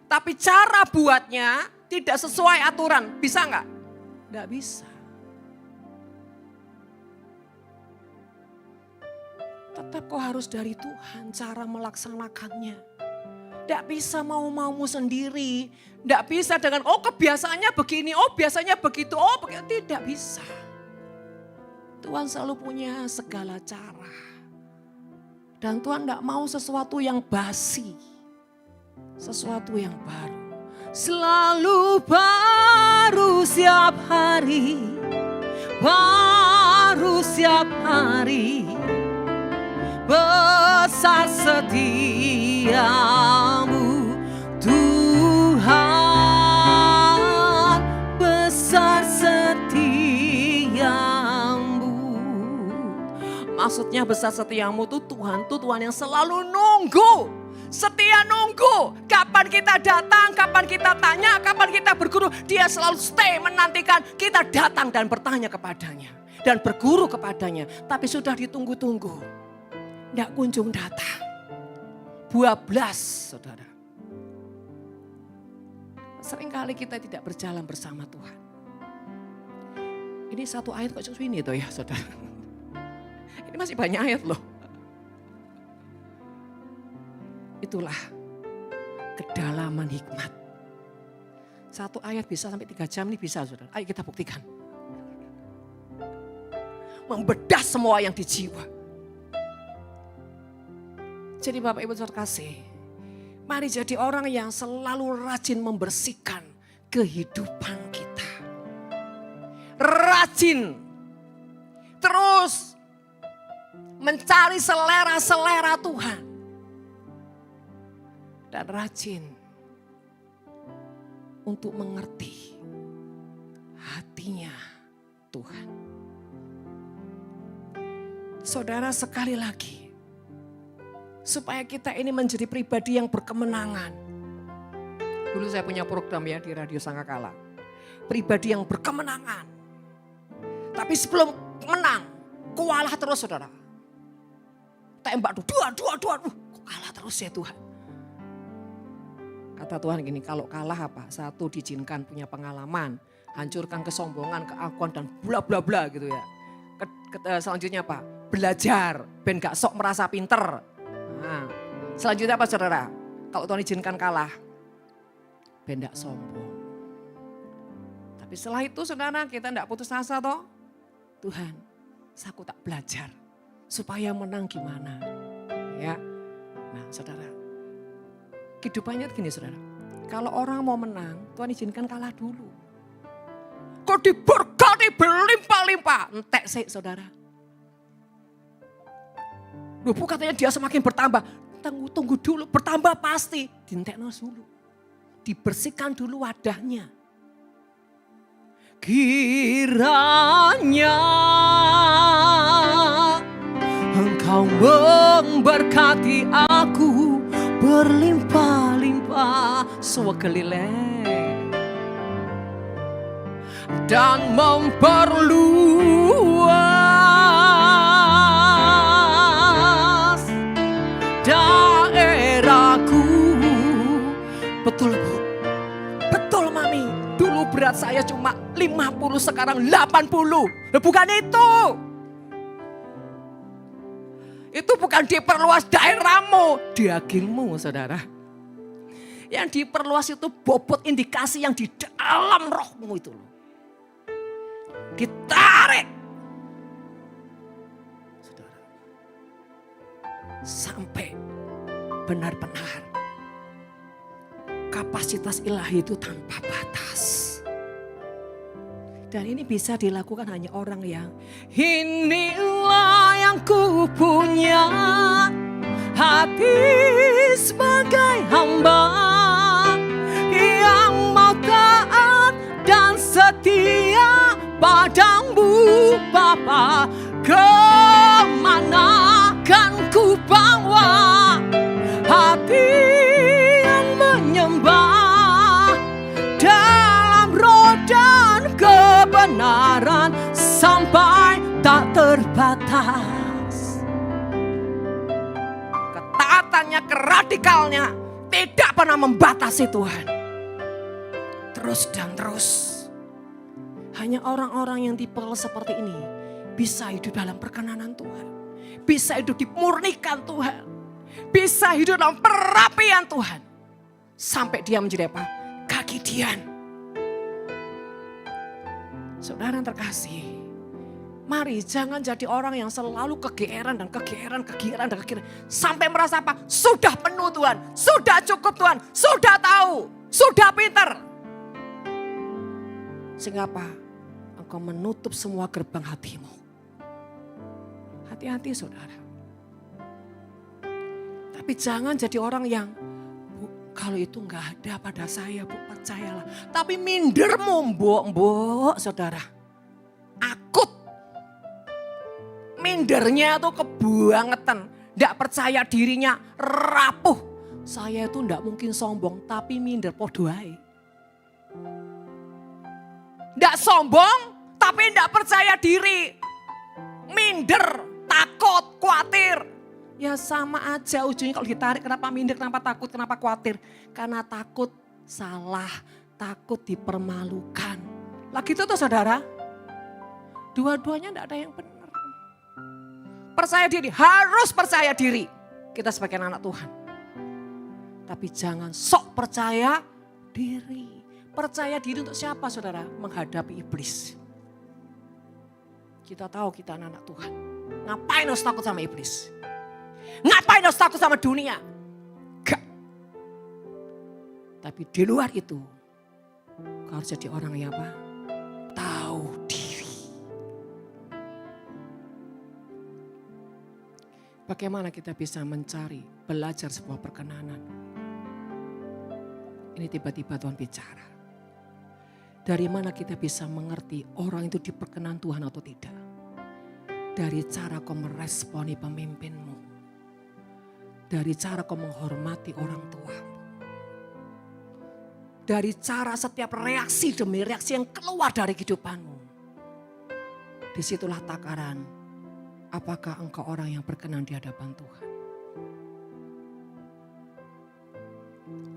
Tapi cara buatnya tidak sesuai aturan, bisa nggak? Nggak bisa. Tetap kau harus dari Tuhan cara melaksanakannya. Nggak bisa mau-maumu sendiri. Nggak bisa dengan kebiasaannya begini, biasanya begitu, tidak bisa. Tuhan selalu punya segala cara. Dan Tuhan tidak mau sesuatu yang basi. Sesuatu yang baru. Selalu baru setiap hari. Baru setiap hari. Besar setiamu Tuhan. Besar setiamu. Maksudnya besar setiamu tuh Tuhan yang selalu nunggu. Setia nunggu. Kapan kita datang, kapan kita tanya, kapan kita berguru. Dia selalu stay menantikan kita datang dan bertanya kepadanya. Dan berguru kepadanya. Tapi sudah ditunggu-tunggu. Tidak kunjung datang. 12 saudara. Seringkali kita tidak berjalan bersama Tuhan. Ini satu ayat kok cuma ini tuh ya saudara. Ini masih banyak ayat loh. Itulah kedalaman hikmat. Satu ayat bisa sampai 3 jam ini bisa saudara. Ayo kita buktikan. Membedah semua yang di jiwa. Jadi Bapak Ibu saudara kasih. Mari jadi orang yang selalu rajin membersihkan kehidupan kita. Rajin. Terus mencari selera-selera Tuhan. Dan rajin untuk mengerti hatinya Tuhan. Saudara sekali lagi, supaya kita ini menjadi pribadi yang berkemenangan. Dulu saya punya program ya di Radio Sangkakala. Pribadi yang berkemenangan. Tapi sebelum menang, kalah terus saudara. Tembak dua, kalah terus ya Tuhan. Kata Tuhan gini, kalau kalah apa? Satu, diizinkan punya pengalaman, hancurkan kesombongan, keakuan dan bla bla bla gitu ya. Selanjutnya apa? Belajar, ben gak sok merasa pinter. Nah, selanjutnya apa saudara? Kalau Tuhan izinkan kalah, ben gak sombong. Tapi setelah itu saudara kita gak putus asa toh. Tuhan, aku tak belajar supaya menang gimana. Ya, nah saudara. Kehidupannya gini saudara, kalau orang mau menang, Tuhan izinkan kalah dulu. Kok diberkati berlimpah-limpah, entek sih saudara. Loh, katanya dia semakin bertambah, tunggu dulu, bertambah pasti. Dientekno dulu, dibersihkan dulu wadahnya. Kiranya Engkau memberkati aku berlimpah-limpah sewagelile dan memperluas daerahku. Betul Bu, betul Mami. Dulu berat saya cuma 50, sekarang 80. Bukan itu. Itu bukan diperluas daerahmu, dagingmu saudara. Yang diperluas itu bobot indikasi yang di dalam rohmu itu loh. Ditarik. Saudara. Sampai benar-benar kapasitas ilahi itu tanpa batas. Dan ini bisa dilakukan hanya orang yang inilah yang ku punya, hati sebagai hamba yang mau taat dan setia padamu Bapa, kemana kan ku bawa hati yang menyembah dalam roh dan kebenaran sampai tak terbatas. Ketaatannya, keradikalnya tidak pernah membatasi Tuhan. Terus dan terus. Hanya orang-orang yang tipe seperti ini bisa hidup dalam perkenanan Tuhan. Bisa hidup dimurnikan Tuhan. Bisa hidup dalam perapian Tuhan. Sampai dia menjadi apa? Kegidian. Saudara yang terkasih, mari jangan jadi orang yang selalu kegeeran dan kegeeran. Sampai merasa apa? Sudah penuh Tuhan, sudah cukup Tuhan, sudah tahu, sudah pintar. Sehingga apa? Engkau menutup semua gerbang hatimu. Hati-hati saudara. Tapi jangan jadi orang yang, Bu, kalau itu enggak ada pada saya, Bu, percayalah. Tapi mindermu, mbok, saudara. Akut. Mindernya tuh kebangetan. Enggak percaya dirinya, rapuh. Saya itu enggak mungkin sombong, tapi minder podoai. Enggak sombong, tapi enggak percaya diri. Minder, takut, khawatir. Ya sama aja ujungnya kalau ditarik, kenapa minder, kenapa takut, kenapa khawatir. Karena takut salah, takut dipermalukan. Lagi itu tuh saudara, dua-duanya enggak ada yang benar. Percaya diri, harus percaya diri. Kita sebagai anak Tuhan. Tapi jangan sok percaya diri. Percaya diri untuk siapa saudara? Menghadapi iblis. Kita tahu kita anak Tuhan. Ngapain harus takut sama iblis? Ngapain harus takut sama dunia? Gak. Tapi di luar itu, kau harus jadi orang yang apa? Tahu diri. Bagaimana kita bisa mencari, belajar sebuah perkenanan? Ini tiba-tiba Tuhan bicara. Dari mana kita bisa mengerti orang itu diperkenan Tuhan atau tidak? Dari cara kau meresponi pemimpinmu. Dari cara kau menghormati orang tuamu. Dari cara setiap reaksi demi reaksi yang keluar dari kehidupanmu. Disitulah takaran. Apakah engkau orang yang berkenan di hadapan Tuhan?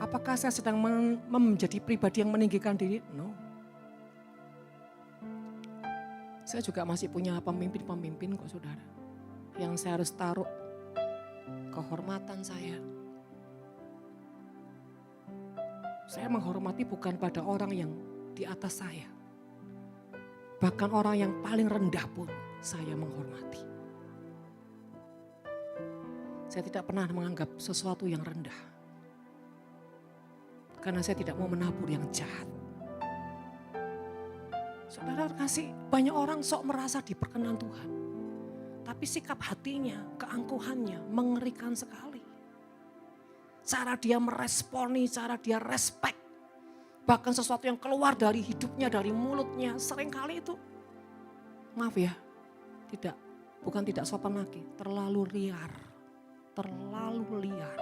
Apakah saya sedang menjadi pribadi yang meninggikan diri? No. Saya juga masih punya pemimpin-pemimpin kok saudara. Yang saya harus taruh kehormatan saya. Saya menghormati bukan pada orang yang di atas saya. Bahkan orang yang paling rendah pun saya menghormati. Saya tidak pernah menganggap sesuatu yang rendah. Karena saya tidak mau menabur yang jahat. Saudara kasih, banyak orang sok merasa diperkenan Tuhan. Tapi sikap hatinya, keangkuhannya mengerikan sekali. Cara dia meresponi, cara dia respect. Bahkan sesuatu yang keluar dari hidupnya, dari mulutnya. Seringkali itu, maaf ya, bukan tidak sopan lagi. Terlalu liar, terlalu liar.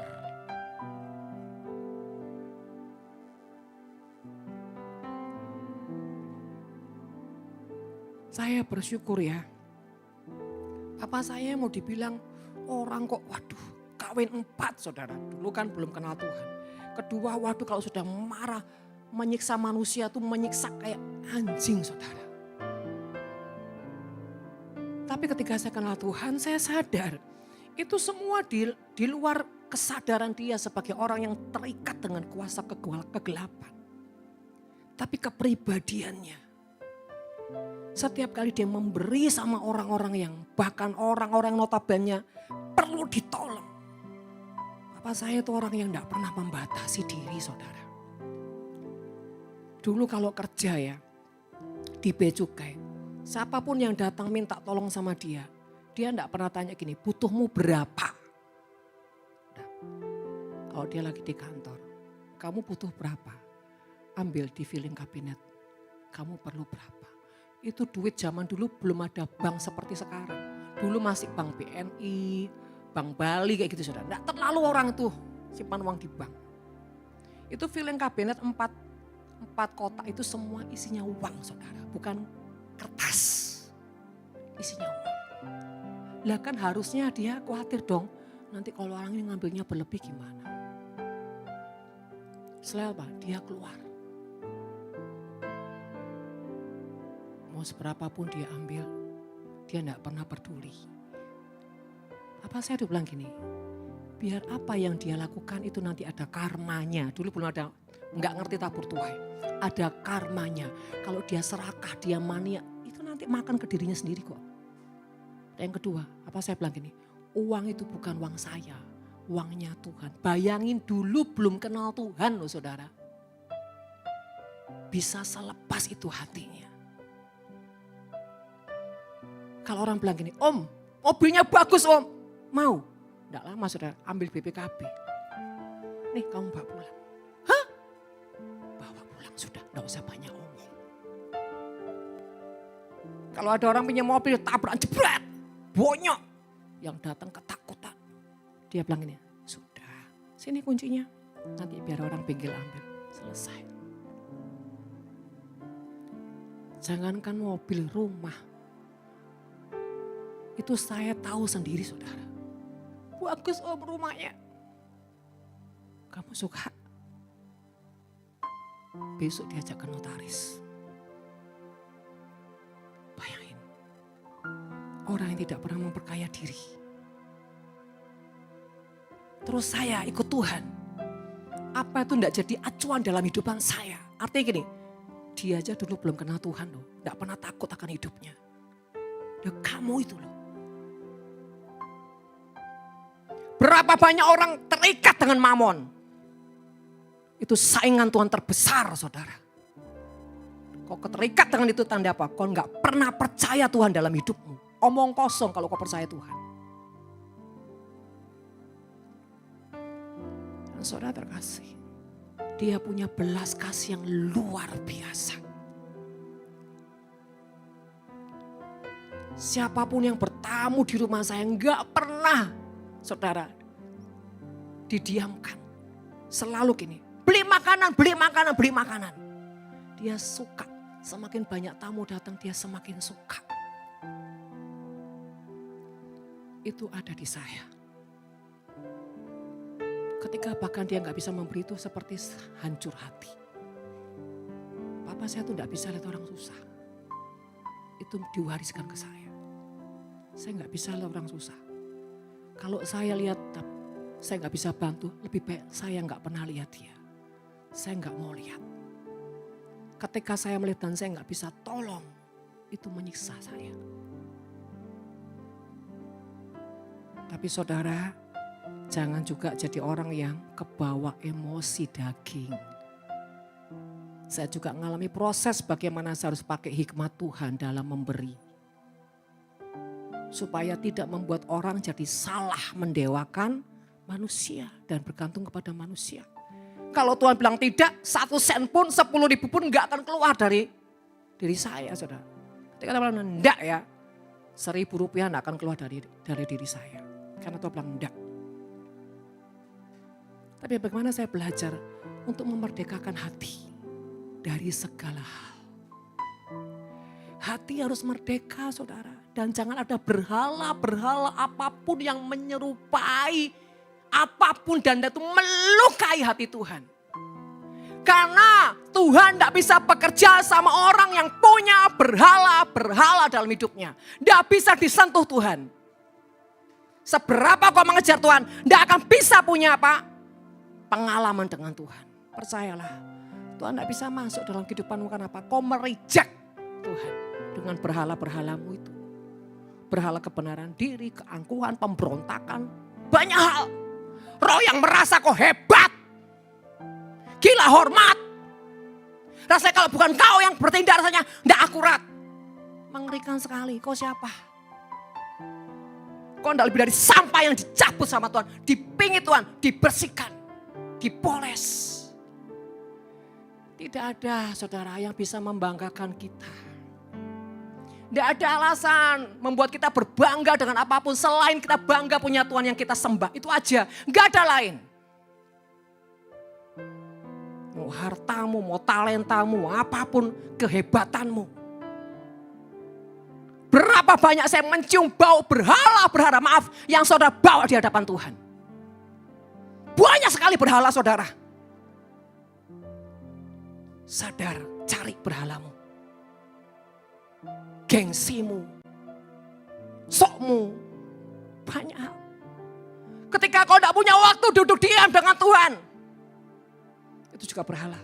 Saya bersyukur ya. Apa saya mau dibilang orang kok waduh kawin 4 saudara. Dulu kan belum kenal Tuhan. Kedua waduh kalau sudah marah menyiksa manusia tuh menyiksa kayak anjing saudara. Tapi ketika saya kenal Tuhan saya sadar. Itu semua di luar kesadaran dia sebagai orang yang terikat dengan kuasa kegelapan. Tapi kepribadiannya. Setiap kali dia memberi sama orang-orang yang bahkan orang-orang notabene perlu ditolong. Apa saya itu orang yang tidak pernah membatasi diri saudara. Dulu kalau kerja ya di bea cukai. Siapapun yang datang minta tolong sama dia. Dia tidak pernah tanya gini butuhmu berapa. Nah, kalau dia lagi di kantor. Kamu butuh berapa? Ambil di filing kabinet. Kamu perlu berapa? Itu duit zaman dulu belum ada bank seperti sekarang. Dulu masih bank BNI, bank Bali kayak gitu saudara. Nggak terlalu orang tuh simpan uang di bank. Itu filing kabinet 4 kotak itu semua isinya uang saudara. Bukan kertas, isinya uang. Lah kan harusnya dia khawatir dong. Nanti kalau orang ini ngambilnya berlebih gimana? Setelah apa? Dia keluar. Mau seberapapun dia ambil, dia enggak pernah peduli. Apa saya udah bilang gini, biar apa yang dia lakukan itu nanti ada karmanya. Dulu belum ada, enggak ngerti tabur tuai. Ada karmanya. Kalau dia serakah, dia mania, itu nanti makan ke dirinya sendiri kok. Yang kedua, apa saya bilang gini, uang itu bukan uang saya, uangnya Tuhan. Bayangin dulu belum kenal Tuhan loh saudara. Bisa selepas itu hatinya. Kalau orang bilang gini, Om, mobilnya bagus Om. Mau? Enggak lama saudara, ambil BPKB. Nih kamu bawa pulang. Hah? Bawa pulang sudah, enggak usah banyak omong. Kalau ada orang punya mobil, tabrak jebret, bonyok. Yang datang ketakutan. Dia bilang gini, sudah, sini kuncinya. Nanti biar orang bengkel ambil, selesai. Jangankan mobil, rumah. Itu saya tahu sendiri saudara. Bagus Om rumahnya. Kamu suka? Besok diajak ke notaris. Bayangin. Orang yang tidak pernah memperkaya diri. Terus saya ikut Tuhan. Apa itu tidak jadi acuan dalam hidupan saya. Artinya gini, dia aja dulu belum kenal Tuhan loh. Tidak pernah takut akan hidupnya. Ya kamu itu loh. Berapa banyak orang terikat dengan mamon. Itu saingan Tuhan terbesar saudara. Kau terikat dengan itu tanda apa? Kau enggak pernah percaya Tuhan dalam hidupmu. Omong kosong kalau kau percaya Tuhan. Dan saudara terkasih. Dia punya belas kasih yang luar biasa. Siapapun yang bertamu di rumah saya enggak pernah saudara didiamkan. Selalu gini, beli makanan, beli makanan, beli makanan. Dia suka, semakin banyak tamu datang dia semakin suka. Itu ada di saya. Ketika bahkan dia gak bisa memberi itu seperti hancur hati. Papa saya tuh gak bisa lihat orang susah. Itu diwariskan ke saya. Saya gak bisa lihat orang susah. Kalau saya lihat, saya nggak bisa bantu, lebih baik saya nggak pernah lihat dia. Saya nggak mau lihat. Ketika saya melihat dan saya nggak bisa tolong, itu menyiksa saya. Tapi saudara, jangan juga jadi orang yang kebawa emosi daging. Saya juga mengalami proses bagaimana saya harus pakai hikmat Tuhan dalam memberi. Supaya tidak membuat orang jadi salah mendewakan manusia dan bergantung kepada manusia. Kalau Tuhan bilang tidak, 1 sen pun, 10.000 pun enggak akan keluar dari diri saya saudara. Ketika Tuhan bilang enggak ya, 1.000 rupiah enggak akan keluar dari diri saya. Karena Tuhan bilang enggak. Tapi bagaimana saya belajar untuk memerdekakan hati dari segala hal. Hati harus merdeka saudara. Dan jangan ada berhala-berhala apapun yang menyerupai apapun dan itu melukai hati Tuhan. Karena Tuhan tidak bisa bekerja sama orang yang punya berhala-berhala dalam hidupnya. Tidak bisa disentuh Tuhan. Seberapa kau mengejar Tuhan, tidak akan bisa punya apa? Pengalaman dengan Tuhan. Percayalah, Tuhan tidak bisa masuk dalam kehidupanmu karena apa? Kau mereject Tuhan dengan berhala-berhalamu itu. Berhala kebenaran diri, keangkuhan, pemberontakan. Banyak hal. Roh yang merasa kau hebat. Gila hormat. Rasanya kalau bukan kau yang bertindak rasanya tidak akurat. Mengerikan sekali. Kau siapa? Kau tidak lebih dari sampah yang dicabut sama Tuhan. Dipingit Tuhan, dibersihkan, dipoles. Tidak ada saudara yang bisa membanggakan kita. Tidak ada alasan membuat kita berbangga dengan apapun selain kita bangga punya Tuhan yang kita sembah. Itu aja, gak ada lain. Mau hartamu, mau talentamu, apapun kehebatanmu. Berapa banyak saya mencium bau berhala maaf yang saudara bawa di hadapan Tuhan. Banyak sekali berhala saudara. Sadar, cari berhalamu. Gengsimu, sokmu, banyak. Ketika kau tidak punya waktu duduk diam dengan Tuhan. Itu juga berhala.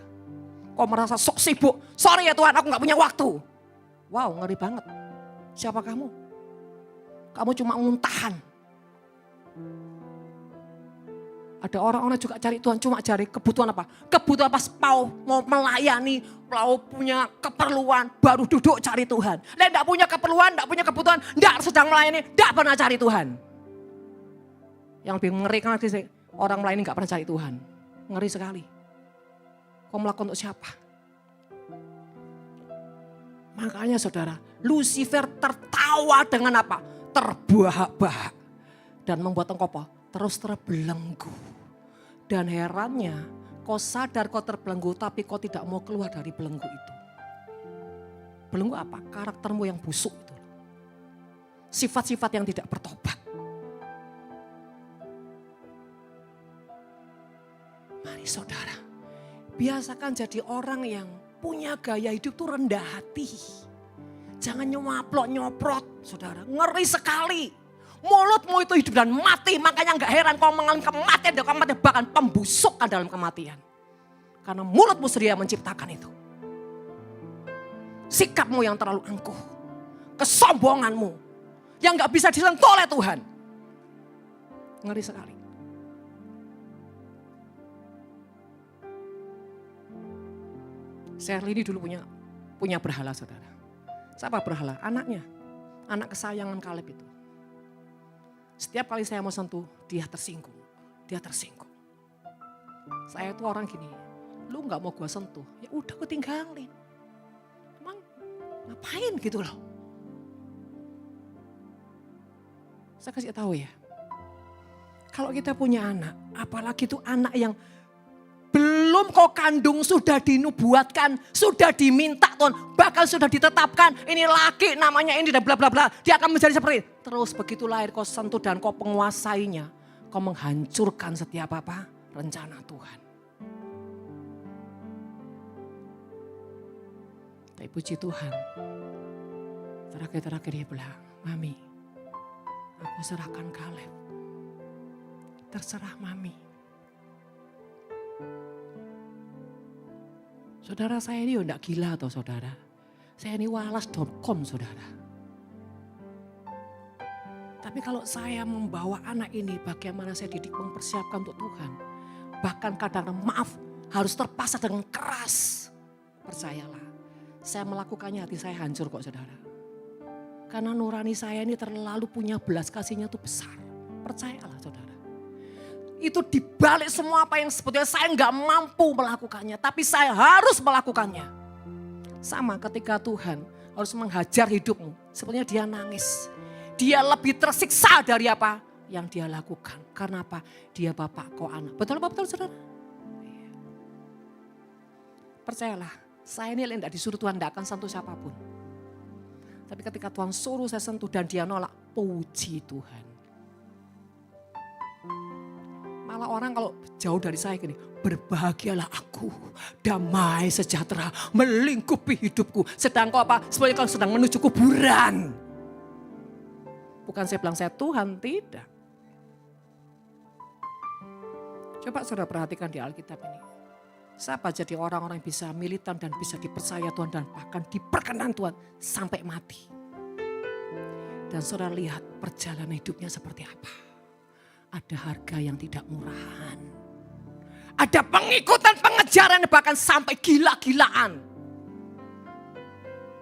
Kau merasa sok sibuk. Sorry ya Tuhan, aku gak punya waktu. Wow, ngeri banget. Siapa kamu? Kamu cuma nguntahan. Ada orang-orang juga cari Tuhan cuma cari kebutuhan apa? Kebutuhan pas mau melayani, mau punya keperluan, baru duduk cari Tuhan. Dan tidak punya keperluan, tidak punya kebutuhan, tidak sedang melayani, tidak pernah cari Tuhan. Yang lebih mengerikan lagi orang melayani tidak pernah cari Tuhan. Ngeri sekali. Kau melakukan untuk siapa? Makanya saudara, Lucifer tertawa dengan apa? Terbahak-bahak. Dan membuat engkau apa? Terus terbelenggu. Dan herannya, kau sadar kau terbelenggu tapi kau tidak mau keluar dari belenggu itu. Belenggu apa? Karaktermu yang busuk itu. Sifat-sifat yang tidak bertobat. Mari saudara, biasakan jadi orang yang punya gaya hidup tuh rendah hati. Jangan nyoplok-nyoprot, saudara. Ngeri sekali. Mulutmu itu hidup dan mati. Makanya gak heran kau mengalami kematian. Dan kematian bahkan pembusukan dalam kematian. Karena mulutmu sendiri yang menciptakan itu. Sikapmu yang terlalu angkuh. Kesombonganmu. Yang gak bisa disentuh oleh Tuhan. Ngeri sekali. Shirley ini dulu punya berhala saudara. Siapa berhala? Anaknya. Anak kesayangan Kaleb itu. Setiap kali saya mau sentuh, dia tersinggung. Dia tersinggung. Saya tuh orang gini, lu gak mau gua sentuh, ya udah gue tinggalin. Emang ngapain gitu loh. Saya kasih tahu ya. Kalau kita punya anak, apalagi tuh anak yang belum kau kandung sudah dinubuatkan, sudah diminta Tuhan, bahkan sudah ditetapkan ini laki namanya ini dan bla bla bla. Dia akan menjadi seperti itu. Terus begitu lahir kau sentuh dan kau penguasainya, kau menghancurkan setiap apa? Rencana Tuhan. Tapi puji Tuhan, terakhir dia bilang, Mami, aku serahkan Kaleb. Terserah Mami. Saudara saya ini enggak gila atau saudara. Saya ini walas.com saudara. Tapi kalau saya membawa anak ini bagaimana saya didik mempersiapkan untuk Tuhan. Bahkan kadang maaf harus terpaksa dengan keras. Percayalah saya melakukannya hati saya hancur kok saudara. Karena nurani saya ini terlalu punya belas kasihnya itu besar. Percayalah saudara. Itu dibalik semua apa yang sebetulnya saya nggak mampu melakukannya. Tapi saya harus melakukannya. Sama ketika Tuhan harus menghajar hidupmu. Sebenarnya dia nangis. Dia lebih tersiksa dari apa yang dia lakukan. Karena apa? Dia bapak kau anak. Betul apa betul saudara? Percayalah. Saya ini tidak disuruh Tuhan tidak akan sentuh siapapun. Tapi ketika Tuhan suruh saya sentuh dan dia nolak. Puji Tuhan. Malah orang kalau jauh dari saya gini, berbahagialah aku, damai sejahtera melingkupi hidupku. Sedang kau apa? Sebenarnya kau sedang menuju kuburan. Bukan saya bilang saya Tuhan, tidak. Coba saudara perhatikan di Alkitab ini. Siapa jadi orang-orang yang bisa militan dan bisa dipercaya Tuhan dan bahkan diperkenan Tuhan sampai mati. Dan saudara lihat perjalanan hidupnya seperti apa. Ada harga yang tidak murahan. Ada pengikutan pengejaran bahkan sampai gila-gilaan.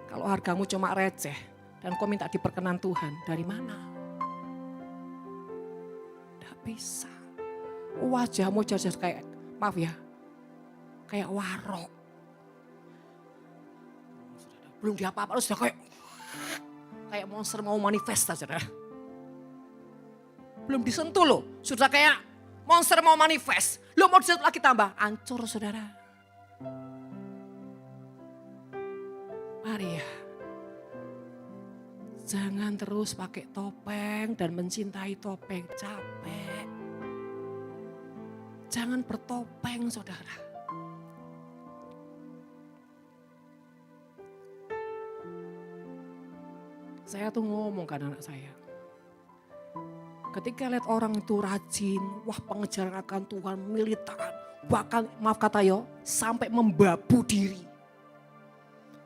Kalau hargamu cuma receh dan kau minta diperkenan Tuhan, dari mana? Tidak bisa. Wajahmu jadi kayak, maaf ya, kayak warok. Belum diapa-apa sudah kayak monster mau manifest saudara. Belum disentuh loh, sudah kayak monster mau manifest. Lo mau disentuh lagi tambah, hancur saudara. Mari ya. Jangan terus pakai topeng dan mencintai topeng, capek. Jangan bertopeng saudara. Saya tuh ngomong kan anak saya. Ketika lihat orang itu rajin, wah pengejaran akan Tuhan, militan. Bahkan maaf kata yo, sampai membabu diri.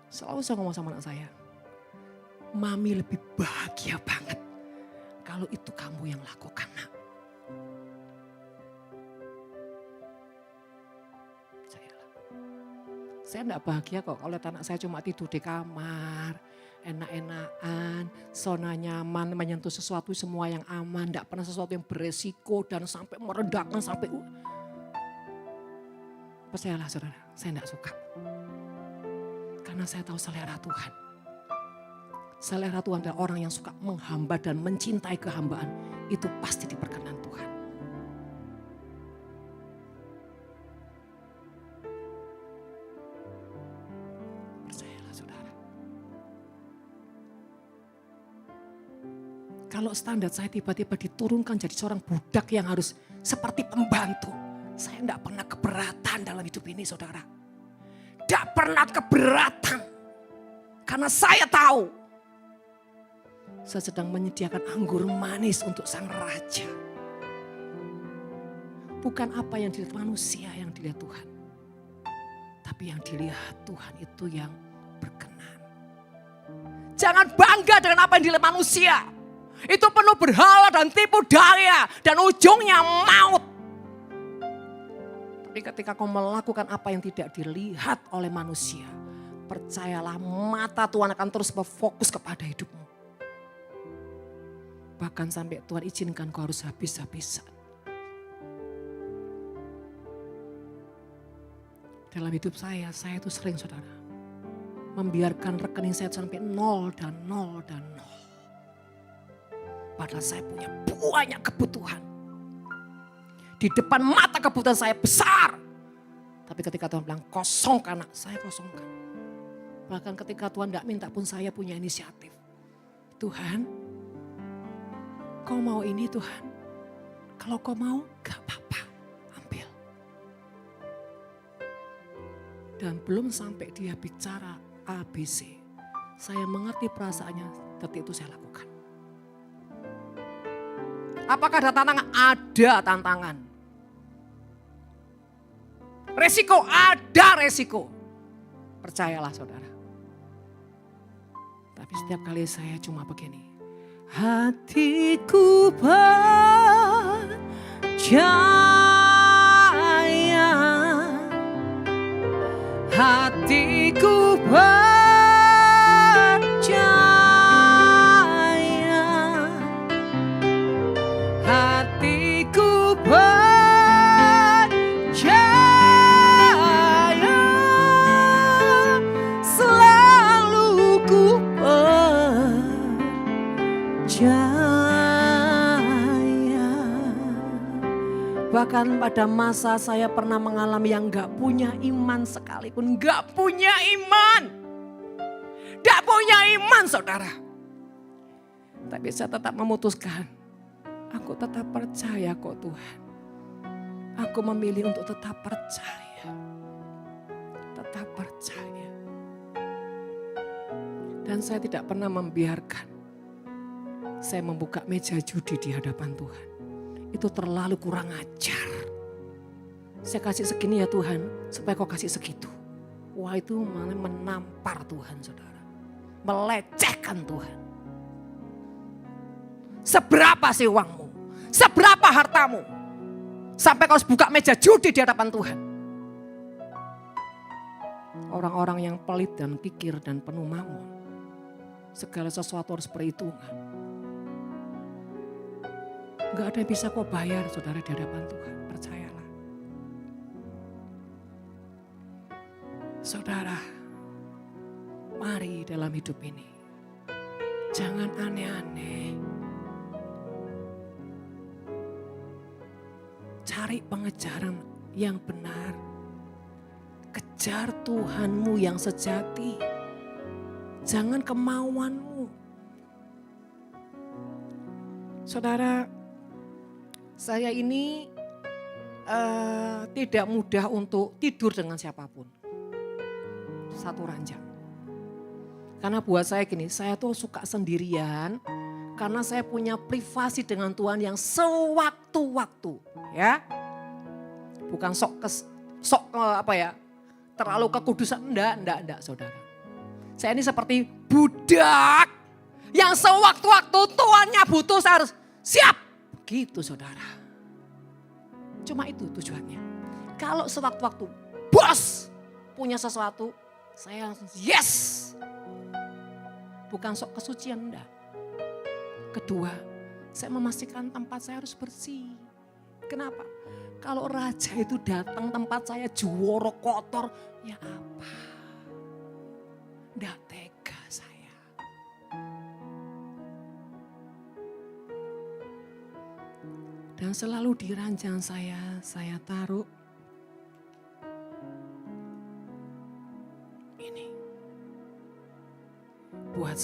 Selalu saya ngomong sama anak saya. Mami lebih bahagia banget kalau itu kamu yang lakukan nak. Saya enggak bahagia kok kalau anak saya cuma tidur di kamar. Enak-enakan, zona nyaman, menyentuh sesuatu semua yang aman. Enggak pernah sesuatu yang beresiko dan sampai merendahkan sampai. Percayalah saudara, saya enggak suka. Karena saya tahu selera Tuhan. Selera Tuhan adalah orang yang suka menghamba dan mencintai kehambaan. Itu pasti diperkenan Tuhan. Percayalah saudara. Kalau standar saya tiba-tiba diturunkan jadi seorang budak yang harus seperti pembantu. Saya tidak pernah keberatan dalam hidup ini saudara. Tidak pernah keberatan. Karena saya tahu. Saya sedang menyediakan anggur manis untuk sang raja. Bukan apa yang dilihat manusia yang dilihat Tuhan. Tapi yang dilihat Tuhan itu yang berkenan. Jangan bangga dengan apa yang dilihat manusia. Itu penuh berhala dan tipu daya. Dan ujungnya maut. Tapi ketika kau melakukan apa yang tidak dilihat oleh manusia. Percayalah mata Tuhan akan terus berfokus kepada hidupmu. Bahkan sampai Tuhan izinkan kau harus habis-habisan. Dalam hidup saya itu sering saudara. Membiarkan rekening saya sampai 0 dan 0 dan 0. Padahal saya punya banyak kebutuhan. Di depan mata kebutuhan saya besar. Tapi ketika Tuhan bilang kosongkan anak, saya kosongkan. Bahkan ketika Tuhan tidak minta pun saya punya inisiatif. Tuhan, kau mau ini Tuhan. Kalau kau mau gak apa-apa, ambil. Dan belum sampai dia bicara ABC. Saya mengerti perasaannya, detik itu saya lakukan. Apakah ada tantangan? Ada tantangan. Resiko, ada resiko. Percayalah saudara. Tapi setiap kali saya cuma begini. Hatiku percaya, hatiku percaya, hatiku percaya, selalu ku percaya. Bahkan pada masa saya pernah mengalami yang gak punya iman sekalipun. Gak punya iman. Gak punya iman saudara. Tapi saya tetap memutuskan. Aku tetap percaya kok Tuhan. Aku memilih untuk tetap percaya. Tetap percaya. Dan saya tidak pernah membiarkan saya membuka meja judi di hadapan Tuhan. Itu terlalu kurang ajar. Saya kasih segini ya Tuhan, supaya kau kasih segitu. Wah itu malah menampar Tuhan saudara. Melecehkan Tuhan. Seberapa sih uangmu? Seberapa hartamu? Sampai kau buka meja judi di hadapan Tuhan. Orang-orang yang pelit dan kikir dan penuh mamon. Segala sesuatu harus perhitungan. Gak ada yang bisa kau bayar saudara di hadapan Tuhan. Percayalah. Saudara, Mari dalam hidup ini, jangan aneh-aneh. Cari pengejaran yang benar. Kejar Tuhanmu yang sejati. Jangan kemauanmu. Saudara, saya ini tidak mudah untuk tidur dengan siapapun. Satu ranjang. Karena buat saya gini, saya tuh suka sendirian karena saya punya privasi dengan Tuhan yang sewaktu-waktu, ya. Bukan terlalu kekudusan, enggak, Saudara. Saya ini seperti budak yang sewaktu-waktu tuannya butuh, saya harus siap. Gitu, Saudara. Cuma itu tujuannya. Kalau sewaktu-waktu bos punya sesuatu, saya langsung yes. Bukan sok kesucian, enggak. Kedua, saya memastikan tempat saya harus bersih. Kenapa? Kalau raja itu datang tempat saya juworo kotor, ya apa? Enggak tega saya. Dan selalu di ranjang saya taruh ini. Buat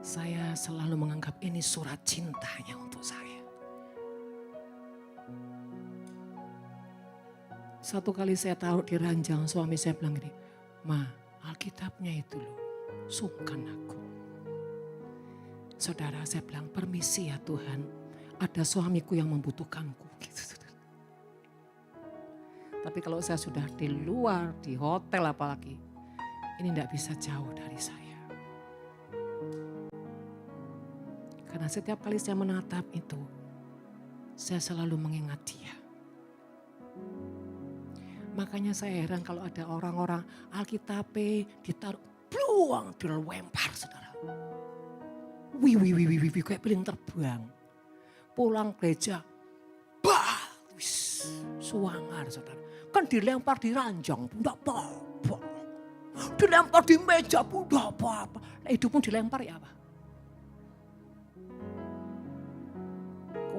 saya selalu menganggap ini surat cintanya untuk saya. Satu kali saya taruh di ranjang, suami saya bilang gini, "Ma, Alkitabnya itu loh, sungkan aku." Saudara, saya bilang, "Permisi ya Tuhan, ada suamiku yang membutuhkanku." Gitu. Tapi kalau saya sudah di luar, di hotel apalagi, ini tidak bisa jauh dari saya. Karena setiap kali saya menatap itu, saya selalu mengingat dia. Makanya saya heran kalau ada orang-orang Alkitabnya ditaruh, pluang, dilempar, Saudara. Wih, kayak piling terbang. Pulang gereja, suangar, Saudara. Kan dilempar di ranjang, tidak apa-apa. Dilempar di meja, tidak apa-apa. Hidupmu dilempar ya apa?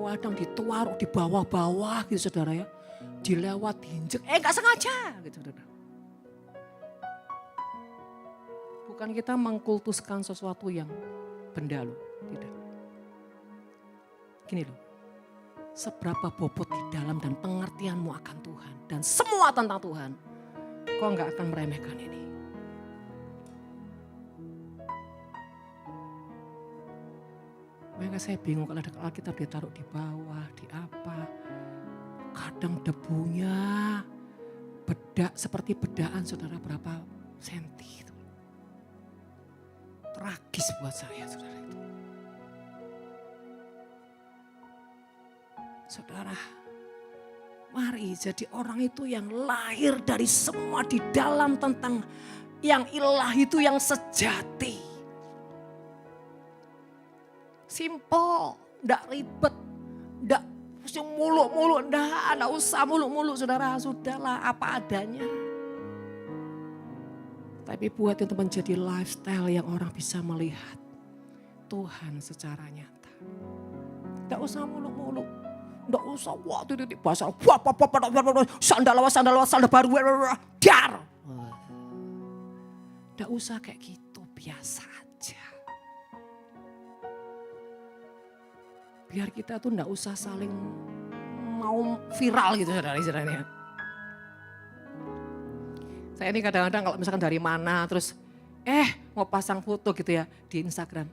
Kadang ditaruh di bawah-bawah gitu, Saudara ya. Dilewat, diinjek, gak sengaja gitu, Saudara. Bukan kita mengkultuskan sesuatu yang benda loh, tidak. Gini loh, seberapa bobot di dalam dan pengertianmu akan Tuhan dan semua tentang Tuhan, kau gak akan meremehkan ini. Makanya saya bingung kalau ada Alkitab ditaruh di bawah, di apa. Kadang debunya bedak seperti bedaan, Saudara, berapa senti itu. Tragis buat saya, Saudara itu. Saudara, mari jadi orang itu yang lahir dari semua di dalam tentang yang ilahi itu yang sejati. Simple, enggak ribet, enggak muluk-muluk, enggak usah muluk-muluk, Saudara, sudahlah apa adanya. Tapi buat itu menjadi lifestyle yang orang bisa melihat Tuhan secara nyata. Enggak usah muluk-muluk, enggak usah waktu itu bahasa sandal baru, dar. Enggak usah kayak gitu, biasa aja. Biar kita tuh enggak usah saling mau viral gitu, Saudara-saudaranya. Saya ini kadang-kadang kalau misalkan dari mana terus mau pasang foto gitu ya di Instagram.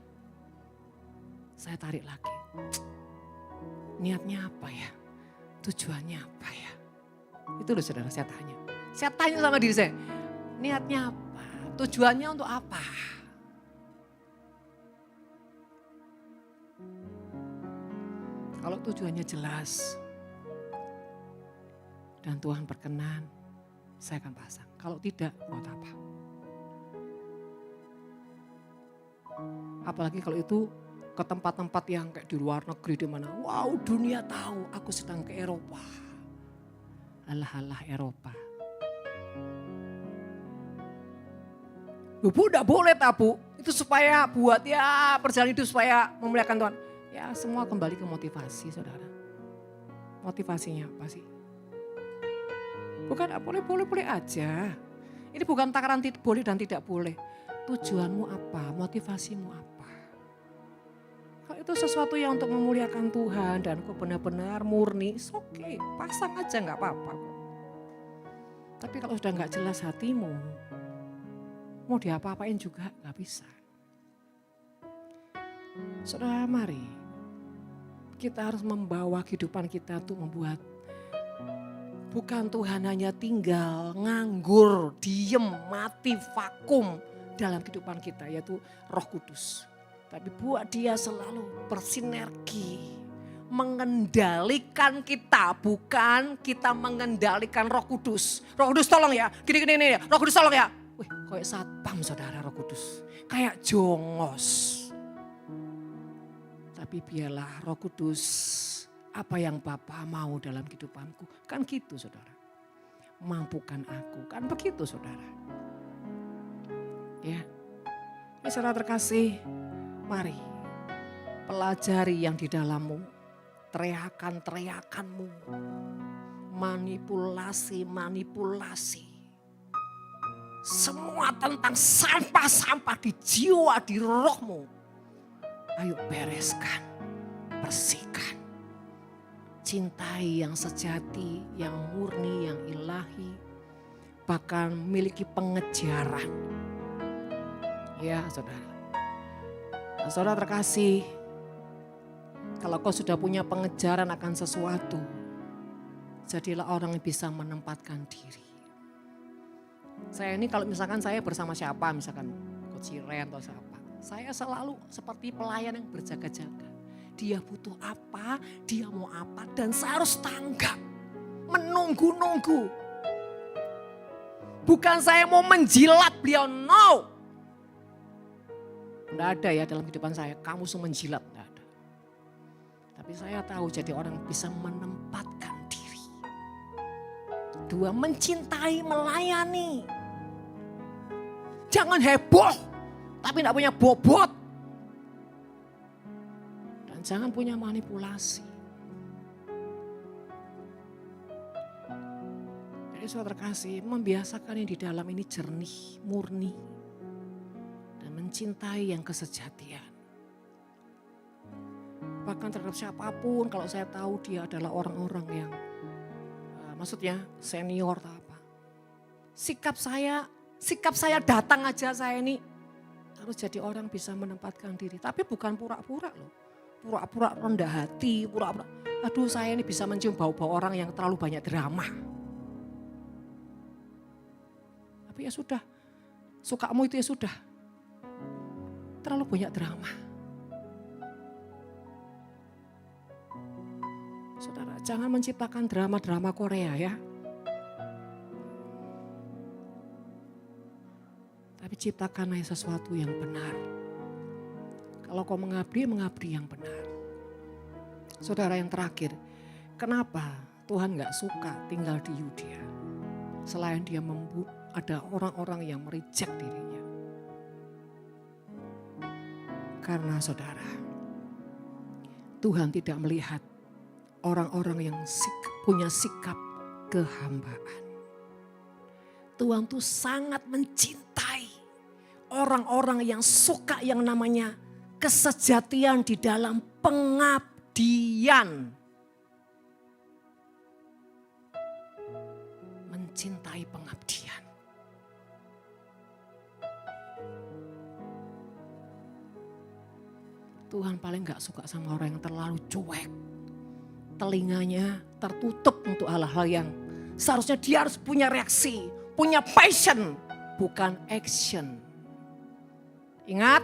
Saya tarik lagi. Niatnya apa ya? Tujuannya apa ya? Itu loh, Saudara, saya tanya. Saya tanya sama diri saya. Niatnya apa? Tujuannya untuk apa? Kalau tujuannya jelas dan Tuhan berkenan, saya akan pasang. Kalau tidak, buat apa? Apalagi kalau itu ke tempat-tempat yang kayak di luar negeri, di mana wow dunia tahu aku sedang ke Eropa. Alah Eropa. Bu, enggak boleh Bu. Itu supaya buat ya perjalanan hidup supaya memuliakan Tuhan. Ya semua kembali ke motivasi saudara. Motivasinya apa sih? Bukan boleh aja. Ini bukan takaran boleh dan tidak boleh. Tujuanmu apa? Motivasimu apa? Kalau itu sesuatu yang untuk memuliakan Tuhan dan kau benar-benar murni, oke, pasang aja nggak apa-apa. Tapi kalau sudah nggak jelas hatimu, mau diapa-apain juga nggak bisa. Saudara, mari kita harus membawa kehidupan kita untuk membuat bukan Tuhan hanya tinggal, nganggur, diem, mati, vakum dalam kehidupan kita, yaitu Roh Kudus. Tapi buat dia selalu bersinergi, mengendalikan kita, bukan kita mengendalikan Roh Kudus. Roh Kudus tolong ya, gini, Roh Kudus tolong ya. Wih, kayak satpam saudara Roh Kudus, kayak jongos. Tapi biarlah Roh Kudus, apa yang Bapa mau dalam kehidupanku. Kan gitu saudara. Mampukan aku, kan begitu saudara. Ya, saudara terkasih, mari pelajari yang di dalammu. Teriakan-teriakanmu. Manipulasi. Semua tentang sampah-sampah di jiwa, di rohmu. Ayo bereskan, bersihkan. Cintai yang sejati, yang murni, yang ilahi. Bahkan memiliki pengejaran. Ya saudara. Nah, saudara terkasih, kalau kau sudah punya pengejaran akan sesuatu, jadilah orang yang bisa menempatkan diri. Saya ini kalau misalkan saya bersama siapa, misalkan Coach Ren atau siapa. Saya selalu seperti pelayan yang berjaga-jaga. Dia butuh apa, dia mau apa, dan saya harus tanggap. Menunggu-nunggu. Bukan saya mau menjilat beliau, no. Tidak ada ya dalam kehidupan saya, kamu semua menjilat, tidak ada. Tapi saya tahu jadi orang bisa menempatkan diri. Dua, mencintai, melayani. Jangan heboh. Tapi tidak punya bobot. Dan jangan punya manipulasi. Jadi saudara terkasih, membiasakan yang di dalam ini jernih, murni. Dan mencintai yang kesejatian. Bahkan terhadap siapapun, kalau saya tahu dia adalah orang-orang yang maksudnya senior atau apa. Sikap saya datang aja saya ini. Harus jadi orang bisa menempatkan diri. Tapi bukan pura-pura loh. Pura-pura rendah hati, pura-pura. Aduh saya ini bisa mencium bau-bau orang yang terlalu banyak drama. Tapi ya sudah. Sukamu itu ya sudah. Terlalu banyak drama. Saudara, jangan menciptakan drama-drama Korea ya. Tapi ciptakanlah sesuatu yang benar. Kalau kau mengabdi yang benar. Saudara yang terakhir, kenapa Tuhan gak suka tinggal di Yudea? Selain dia ada orang-orang yang mereject dirinya. Karena saudara, Tuhan tidak melihat orang-orang yang punya sikap kehambaan. Tuhan tuh sangat mencintai orang-orang yang suka yang namanya kesejatian di dalam pengabdian. Mencintai pengabdian. Tuhan paling gak suka sama orang yang terlalu cuek. Telinganya tertutup untuk hal-hal yang seharusnya dia harus punya reaksi. Punya passion, bukan action. Ingat,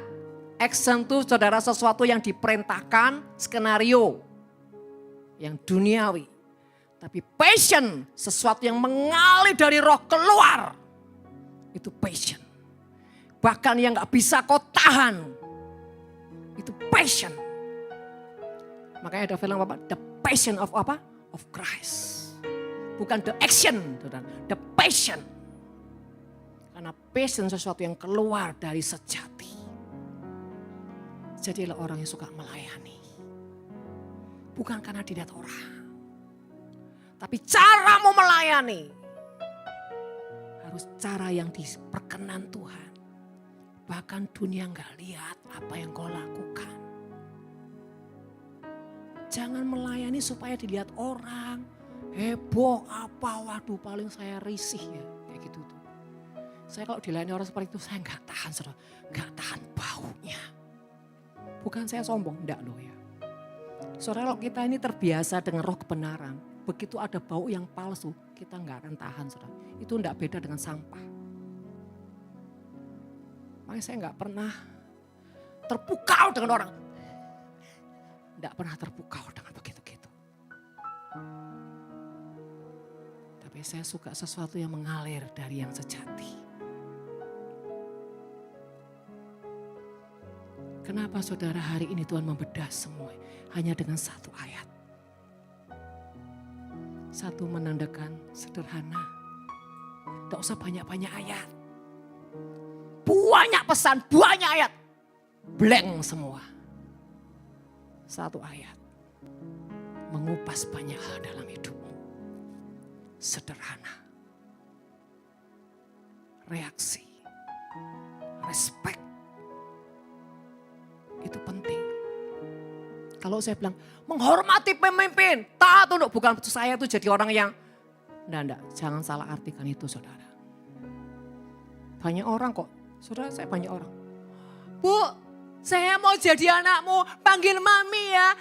action itu saudara sesuatu yang diperintahkan, skenario. Yang duniawi. Tapi passion, sesuatu yang mengalir dari roh keluar. Itu passion. Bahkan yang gak bisa kau tahan. Itu passion. Makanya ada film apa? The Passion of apa? Of Christ. Bukan the action, the passion. Karena passion sesuatu yang keluar dari sejati. Jadilah orang yang suka melayani. Bukan karena dilihat orang. Tapi caramu melayani. Harus cara yang diperkenan Tuhan. Bahkan dunia gak lihat apa yang kau lakukan. Jangan melayani supaya dilihat orang. Heboh apa, waduh paling saya risih ya. Kayak gitu tuh. Saya kalau dilayani orang seperti itu saya gak tahan, saudara. Gak tahan baunya. Bukan saya sombong, enggak loh ya. Saudara, kalau kita ini terbiasa dengan roh kebenaran, begitu ada bau yang palsu, kita nggak akan tahan, saudara. Itu enggak beda dengan sampah. Makanya saya nggak pernah terpukau dengan orang. Enggak pernah terpukau dengan begitu-gitu. Tapi saya suka sesuatu yang mengalir dari yang sejati. Kenapa saudara hari ini Tuhan membedah semua hanya dengan satu ayat. Satu menandakan sederhana. Tidak usah banyak-banyak ayat. Banyak pesan, banyak ayat. Blank semua. Satu ayat. Mengupas banyak hal dalam hidupmu. Sederhana. Reaksi. Respect. Itu penting. Kalau saya bilang menghormati pemimpin, taat tunduk, bukan saya itu jadi orang yang enggak, jangan salah artikan itu saudara. Banyak orang kok, saudara saya banyak orang. Bu, saya mau jadi anakmu, panggil mami ya.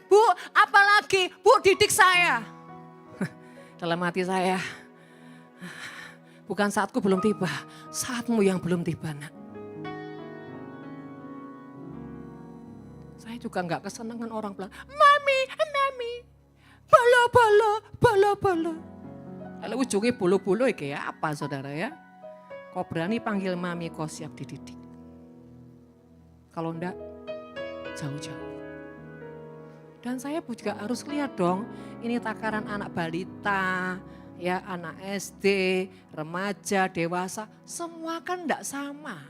Bu, apalagi, bu didik saya. Dalam hati saya, bukan saatku belum tiba, saatmu yang belum tiba nak. Saya juga enggak kesenangan orang bilang, mami, bala. Kalau ujungnya bolo-bolo kayak apa saudara ya. Kau berani panggil mami, kau siap dididik. Kalau enggak, jauh-jauh. Dan saya juga harus lihat dong, ini takaran anak balita, ya anak SD, remaja, dewasa, semua kan enggak sama.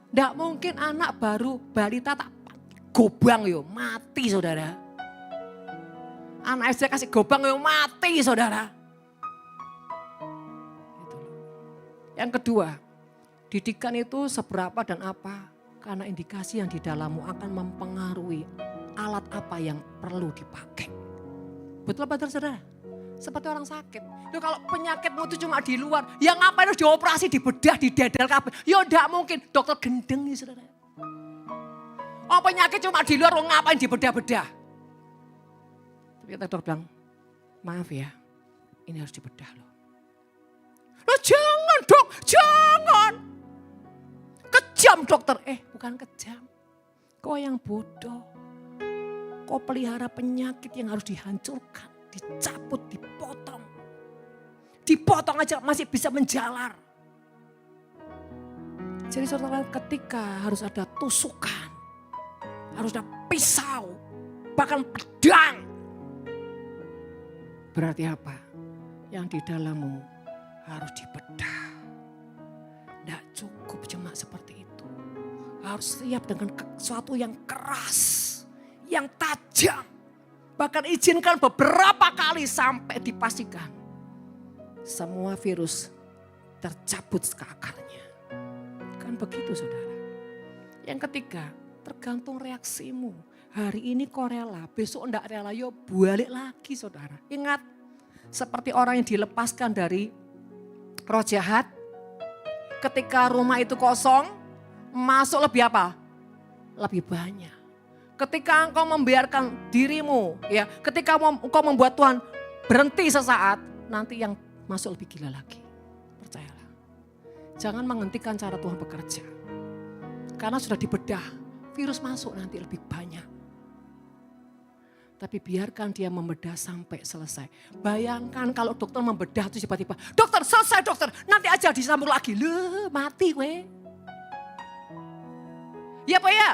Enggak mungkin anak baru balita tak gobang yo mati saudara. Anak SD kasih gobang yo mati saudara. Gitu. Yang kedua, didikan itu seberapa dan apa? Karena indikasi yang di dalammu akan mempengaruhi alat apa yang perlu dipakai. Betul betul saudara? Seperti orang sakit. Loh, kalau penyakitmu itu cuma di luar, ya ngapain harus dioperasi, dibedah, didedel kabeh? Ya enggak mungkin, dokter gendeng nih saudara. Oh penyakit cuma di luar, ngapain dibedah-bedah. Tapi dokter bilang, maaf ya, ini harus dibedah loh. Loh jangan dok, jangan. Kejam dokter, bukan kejam. Kau yang bodoh. Kau pelihara penyakit yang harus dihancurkan, dicabut, dipotong. Dipotong aja masih bisa menjalar. Jadi saudara ketika harus ada tusukan, harus ada pisau, bahkan pedang. Berarti apa? Yang di dalammu harus dibedah. Tidak cukup cuma seperti itu. Harus siap dengan sesuatu yang keras, yang tajam. Bahkan izinkan beberapa kali sampai dipastikan semua virus tercabut ke akarnya. Kan begitu saudara. Yang ketiga, tergantung reaksimu. Hari ini kau rela, besok enggak rela, yo balik lagi saudara. Ingat, seperti orang yang dilepaskan dari roh jahat. Ketika rumah itu kosong, masuk lebih apa? Lebih banyak. Ketika engkau membiarkan dirimu, ya, ketika engkau membuat Tuhan berhenti sesaat, nanti yang masuk lebih gila lagi. Percayalah. Jangan menghentikan cara Tuhan bekerja. Karena sudah dibedah. Virus masuk nanti lebih banyak. Tapi biarkan dia membedah sampai selesai. Bayangkan kalau dokter membedah itu tiba-tiba, dokter selesai dokter, nanti aja disambung lagi. Loh mati weh. Ya Pak ya?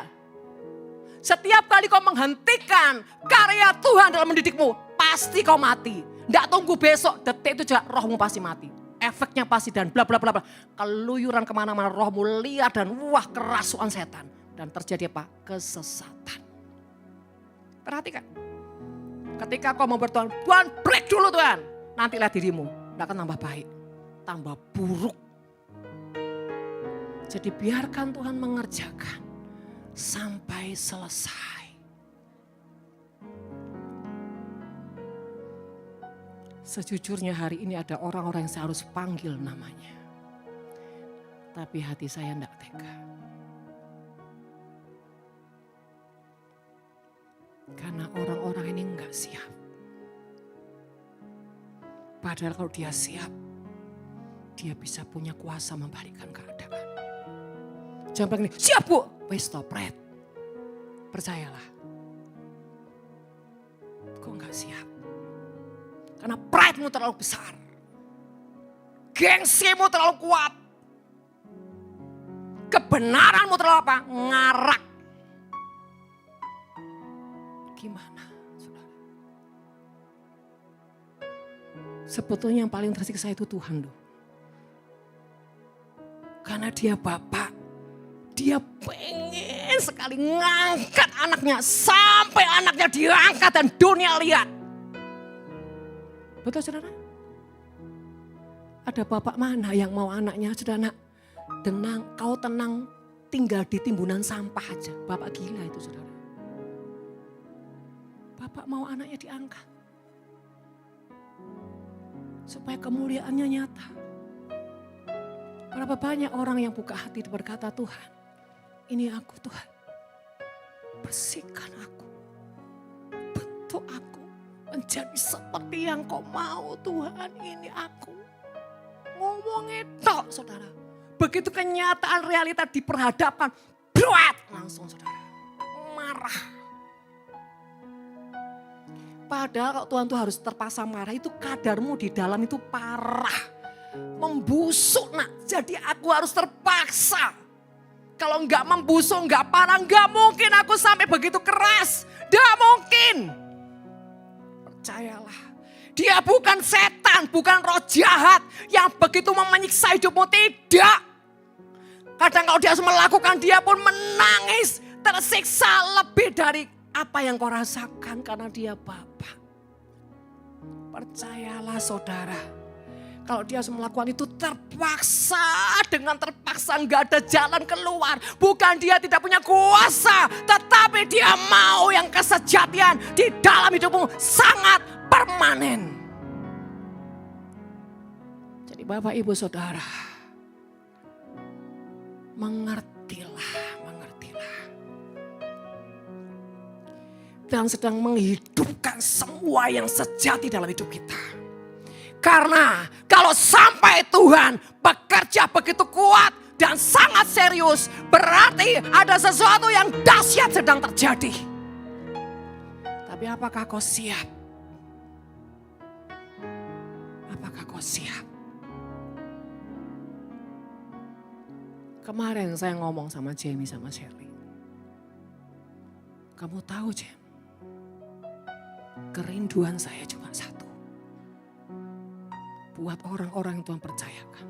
Setiap kali kau menghentikan karya Tuhan dalam mendidikmu, pasti kau mati. Tidak tunggu besok, detik itu juga rohmu pasti mati. efeknya pasti dan bla bla bla bla. Keluyuran kemana-mana, rohmu liar dan wah kerasukan setan. Dan terjadi apa? Kesesatan. Perhatikan. Ketika kau mau bertuhan, Tuhan break dulu Tuhan. Nanti lihat dirimu, tidak akan tambah baik, tambah buruk. Jadi biarkan Tuhan mengerjakan sampai selesai. Sejujurnya hari ini ada orang-orang yang saya harus panggil namanya. Tapi hati saya tidak tega. Karena orang-orang ini enggak siap. Padahal kalau dia siap, dia bisa punya kuasa membalikkan keadaan. Jangan bilang ini, siap bu, wes stop red. Percayalah. Kok enggak siap? Karena pride-mu terlalu besar. Gengsimu terlalu kuat. Kebenaranmu terlalu apa? Ngarak. Gimana saudara? Sebetulnya yang paling tersiksa itu Tuhan loh. Karena dia Bapak. Dia pengen sekali ngangkat anaknya. Sampai anaknya diangkat dan dunia lihat. Betul saudara? Ada bapak mana yang mau anaknya saudara tenang, kau tenang tinggal di timbunan sampah aja. Bapak gila itu saudara. Bapak mau anaknya diangkat. Supaya kemuliaannya nyata. Berapa banyak orang yang buka hati berkata Tuhan, ini aku Tuhan. Bersihkan aku. Bentuk aku. Menjadi seperti yang kau mau Tuhan, ini aku. Ngomongnya tok saudara. Begitu kenyataan realita diperhadapkan, bruat langsung saudara. Marah. Padahal kalau Tuhan tuh harus terpaksa marah, itu kadarmu di dalam itu parah. Membusuk nak, jadi aku harus terpaksa. Kalau enggak membusuk, enggak parah, enggak mungkin aku sampai begitu keras. Enggak mungkin. Percayalah, dia bukan setan, bukan roh jahat yang begitu menyiksa hidupmu, tidak. Kadang kalau dia melakukan, dia pun menangis, tersiksa lebih dari apa yang kau rasakan karena dia Bapa. Percayalah saudara, kalau dia melakukan itu terpaksa, dengan terpaksa enggak ada jalan keluar. Bukan dia tidak punya kuasa, tetapi dia mau yang kesejatian di dalam hidupmu sangat permanen. Jadi Bapak Ibu Saudara, mengertilah. Dan sedang menghidupkan semua yang sejati dalam hidup kita. Karena kalau sampai Tuhan bekerja begitu kuat dan sangat serius, berarti ada sesuatu yang dahsyat sedang terjadi. Tapi apakah kau siap? Apakah kau siap? Kemarin saya ngomong sama Jamie sama Shirley. Kamu tahu Jamie, kerinduan saya cuma satu. Buat orang-orang yang Tuhan percayakan.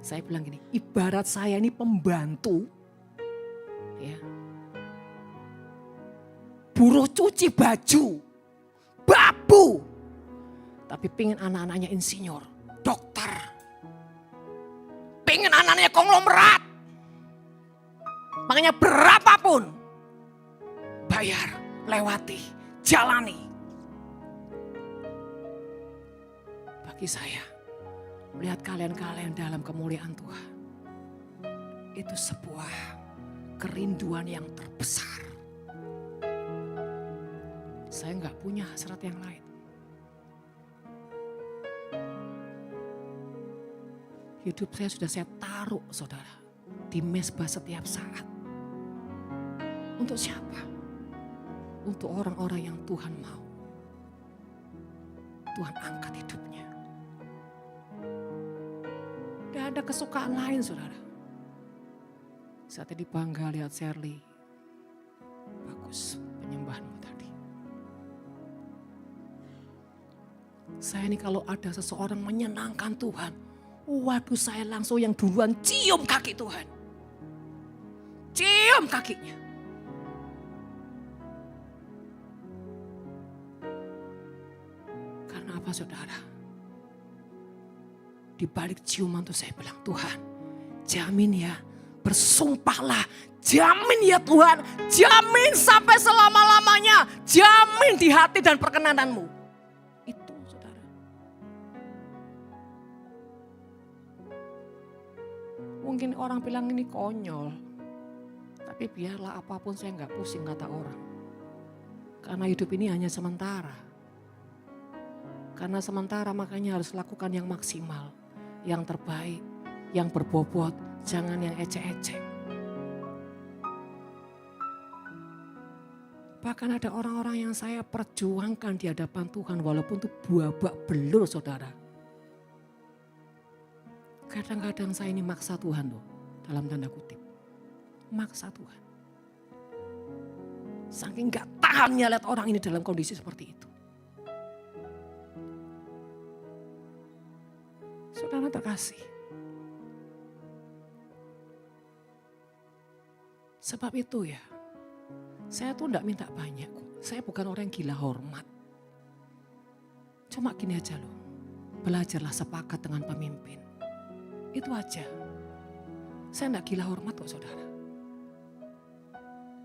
Saya bilang gini, ibarat saya ini pembantu. Ya. Buruh cuci baju. Babu. Tapi pengen anak-anaknya insinyur, dokter. Pengen anak-anaknya konglomerat. Makanya berapapun. Bayar, lewati, jalani. Bagi saya, melihat kalian-kalian dalam kemuliaan Tuhan, itu sebuah kerinduan yang terbesar. Saya enggak punya hasrat yang lain. Hidup saya sudah saya taruh saudara, di mezbah setiap saat. Untuk siapa? Untuk orang-orang yang Tuhan mau. Tuhan angkat hidupnya. Tidak ada kesukaan lain saudara. Saya tadi bangga lihat Shirley. Bagus penyembahanmu tadi. Saya ini kalau ada seseorang menyenangkan Tuhan. Waduh, saya langsung yang duluan cium kaki Tuhan. Cium kakinya. Karena apa saudara? Di balik ciuman itu saya bilang, Tuhan jamin ya, bersumpahlah, jamin ya Tuhan, jamin sampai selama-lamanya, jamin di hati dan perkenananmu. Itu saudara. Mungkin orang bilang ini konyol, tapi biarlah apapun saya nggak pusing kata orang. Karena hidup ini hanya sementara. Karena sementara makanya harus lakukan yang maksimal, yang terbaik, yang berbobot, jangan yang ecek-ecek. Bahkan ada orang-orang yang saya perjuangkan di hadapan Tuhan walaupun itu babak belur saudara. Kadang-kadang saya ini maksa Tuhan loh, dalam tanda kutip. Maksa Tuhan. Saking gak tahannya lihat orang ini dalam kondisi seperti itu. Saudara terkasih. Sebab itu ya, saya tuh enggak minta banyak kok. Saya bukan orang yang gila hormat. Cuma gini aja loh, belajarlah sepakat dengan pemimpin. Itu aja. Saya enggak gila hormat kok saudara.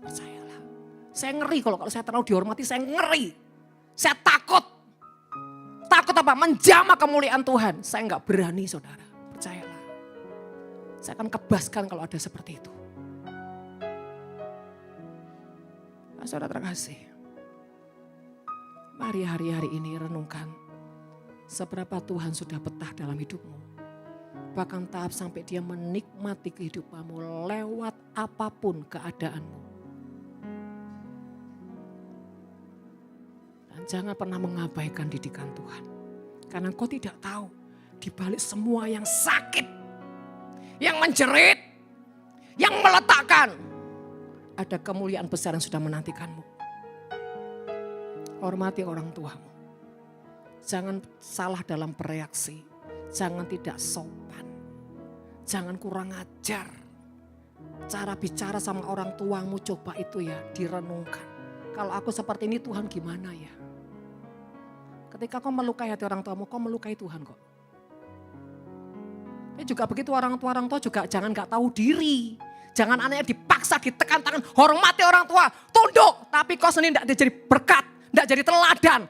Percayalah. Saya ngeri kalau saya terlalu dihormati, saya ngeri. Saya takut. Takut apa? Menjamah kemuliaan Tuhan. Saya enggak berani saudara. Percayalah. Saya akan kebaskan kalau ada seperti itu. Nah, saudara terkasih. Mari hari-hari ini renungkan. Seberapa Tuhan sudah betah dalam hidupmu. Bahkan tahap sampai dia menikmati kehidupanmu lewat apapun keadaanmu. Jangan pernah mengabaikan didikan Tuhan. Karena kau tidak tahu di balik semua yang sakit, yang menjerit, yang meletakkan, ada kemuliaan besar yang sudah menantikanmu. Hormati orang tuamu. Jangan salah dalam bereaksi. Jangan tidak sopan. Jangan kurang ajar. Cara bicara sama orang tuamu coba itu ya direnungkan. Kalau aku seperti ini Tuhan gimana ya? Ketika kau melukai hati orang tuamu, kau melukai Tuhan kok. Ini juga begitu orang tua juga jangan gak tahu diri. Jangan anaknya dipaksa, ditekan tangan, hormati orang tua, tunduk. Tapi kau sendiri tidak jadi berkat, tidak jadi teladan.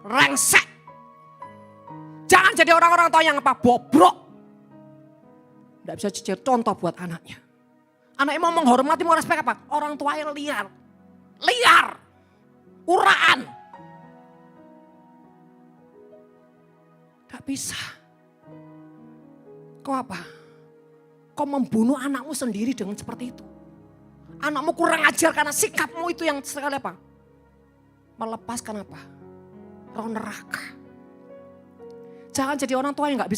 Rengsek. Jangan jadi orang-orang tua yang apa? Bobrok. Tidak bisa jadi contoh buat anaknya. Anaknya mau menghormati, mau respek apa? Orang tuanya liar. Liar. Uraan. Gak bisa. Kau apa? Kau membunuh anakmu sendiri dengan seperti itu. Anakmu kurang ajar karena sikapmu itu yang sekali apa? Melepaskan apa? Roh neraka. Jangan jadi orang tua yang gak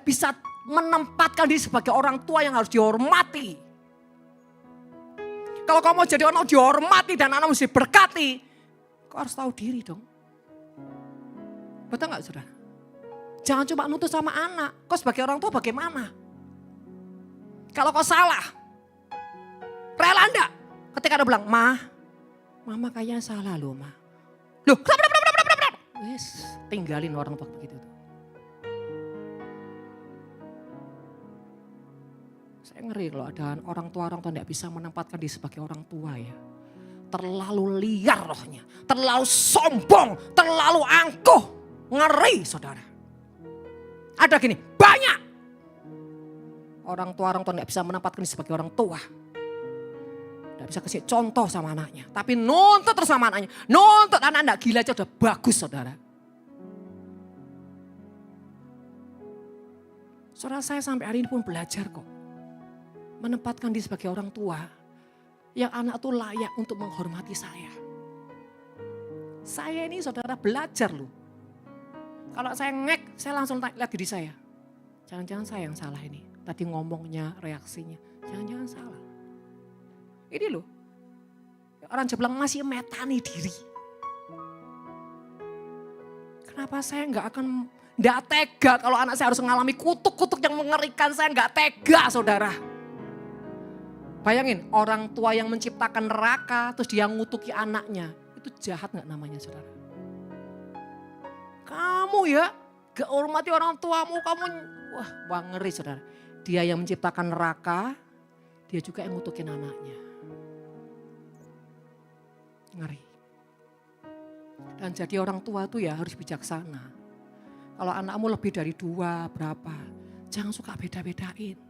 bisa menempatkan diri sebagai orang tua yang harus dihormati. Kalau kau mau jadi orang dihormati dan anak mesti berkati, kau harus tahu diri dong. Betul gak saudara? Jangan cuma nuntut sama anak. Kau sebagai orang tua bagaimana? Kalau kau salah, rela enggak? Ketika ada bilang, mama kayaknya salah loh ma. Loh, wes tinggalin orang tua begitu. Saya ngeri kalau ada orang tua tidak bisa menempatkan diri sebagai orang tua ya. Terlalu liar rohnya, terlalu sombong, terlalu angkuh. Ngeri saudara. Ada gini, banyak. Orang tua tidak bisa menempatkan diri sebagai orang tua. Tidak bisa kasih contoh sama anaknya. Tapi nuntut terus sama anaknya. Nuntut anak tidak gila aja udah bagus saudara. Saudara saya sampai hari ini pun belajar kok. Menempatkan diri sebagai orang tua. Yang anak itu layak untuk menghormati saya. Saya ini saudara belajar loh. Kalau saya ngek, saya langsung lihat diri saya. Jangan-jangan saya yang salah ini. Tadi ngomongnya, reaksinya. Jangan-jangan salah. Ini loh. Orang bilang masih metani diri. Kenapa saya nggak tega kalau anak saya harus mengalami kutuk-kutuk yang mengerikan, saya nggak tega saudara. Bayangin orang tua yang menciptakan neraka terus dia ngutuki anaknya. Itu jahat gak namanya saudara? Kamu ya gak hormati orang tuamu, wah ngeri saudara. Dia yang menciptakan neraka, dia juga yang ngutukin anaknya. Ngeri. Dan jadi orang tua tuh ya harus bijaksana. Kalau anakmu lebih dari 2 berapa, jangan suka beda-bedain.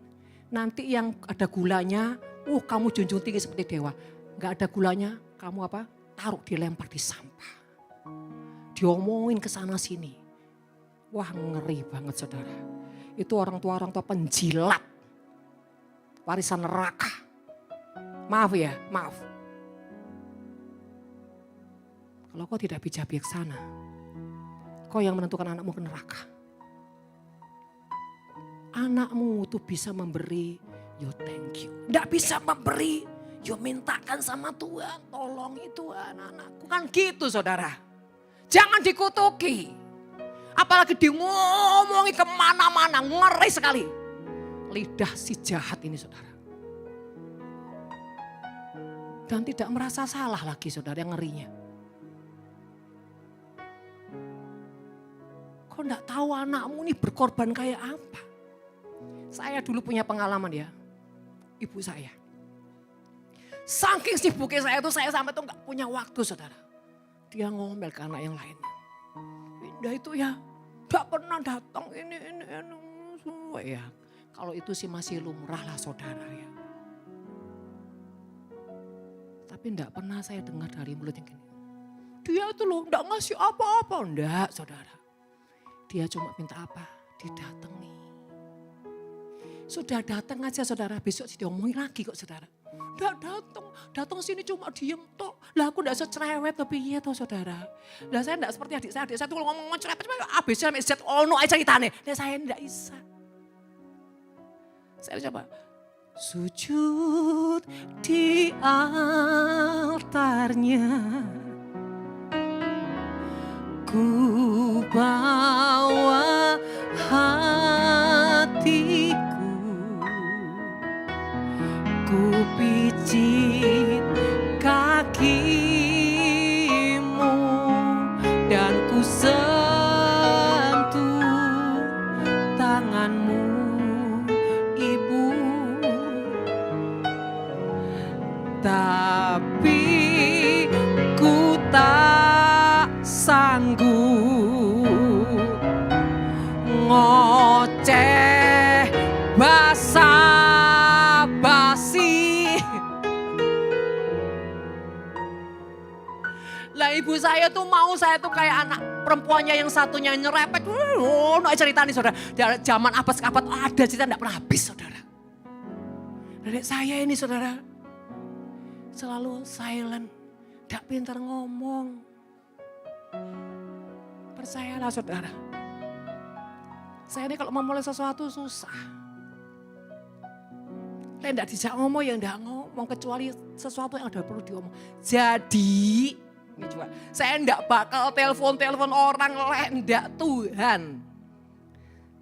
Nanti yang ada gulanya, kamu junjung tinggi seperti dewa. Gak ada gulanya, kamu apa? Taruh dilempar di sampah. Diomongin ke sana sini. Wah ngeri banget saudara. Itu orang tua penjilat. Warisan neraka. Maaf ya, maaf. Kalau kau tidak bijaksana, kau yang menentukan anakmu ke neraka. Anakmu tuh bisa memberi, yo thank you. Tidak bisa memberi, yo mintakan sama Tuhan. Tolong itu anak-anakku. Kan gitu saudara. Jangan dikutuki. Apalagi ngomongi kemana-mana. Ngeri sekali. Lidah si jahat ini saudara. Dan tidak merasa salah lagi saudara yang ngerinya. Kau enggak tahu anakmu ini berkorban kayak apa. Saya dulu punya pengalaman ya, ibu saya. Saking sibuknya saya tuh, saya sampai tuh gak punya waktu saudara. Dia ngomel ke anak yang lain. Indah itu ya gak pernah datang ini semua ya. Kalau itu sih masih lumrah lah saudara ya. Tapi enggak pernah saya dengar dari mulut yang gini. Dia itu loh enggak ngasih apa-apa. Enggak saudara. Dia cuma minta apa? Didatangi. Sudah datang aja saudara, besok diomongin lagi kok saudara. Enggak datang sini cuma diem tok. Lah aku enggak secerewet tapi iya toh saudara. Lah saya enggak seperti adik saya tuh ngomong cerewet cuma ABC sampai Z ono aja ceritane. Lah saya enggak bisa. Saya coba sujud di altarnya. Ku bawa hatiku, ku pijit kakimu dan ku sentuh tanganmu Ibu. Tapi ku tak sanggup ngoceh basa-basi. Lah ibu saya tuh mau saya tuh kayak anak perempuannya yang satunya nyerepet. Cerita nih saudara. Dari zaman abad-abad ada cerita enggak pernah habis saudara. Nenek saya ini saudara. Selalu silent. Enggak pintar ngomong. Percayalah saudara. Saya ini kalau memulai sesuatu susah. Saya enggak dijak ngomong ya enggak ngomong. Kecuali sesuatu yang ada perlu diomong. Jadi, ini juga, saya enggak bakal telepon orang lain. Enggak Tuhan.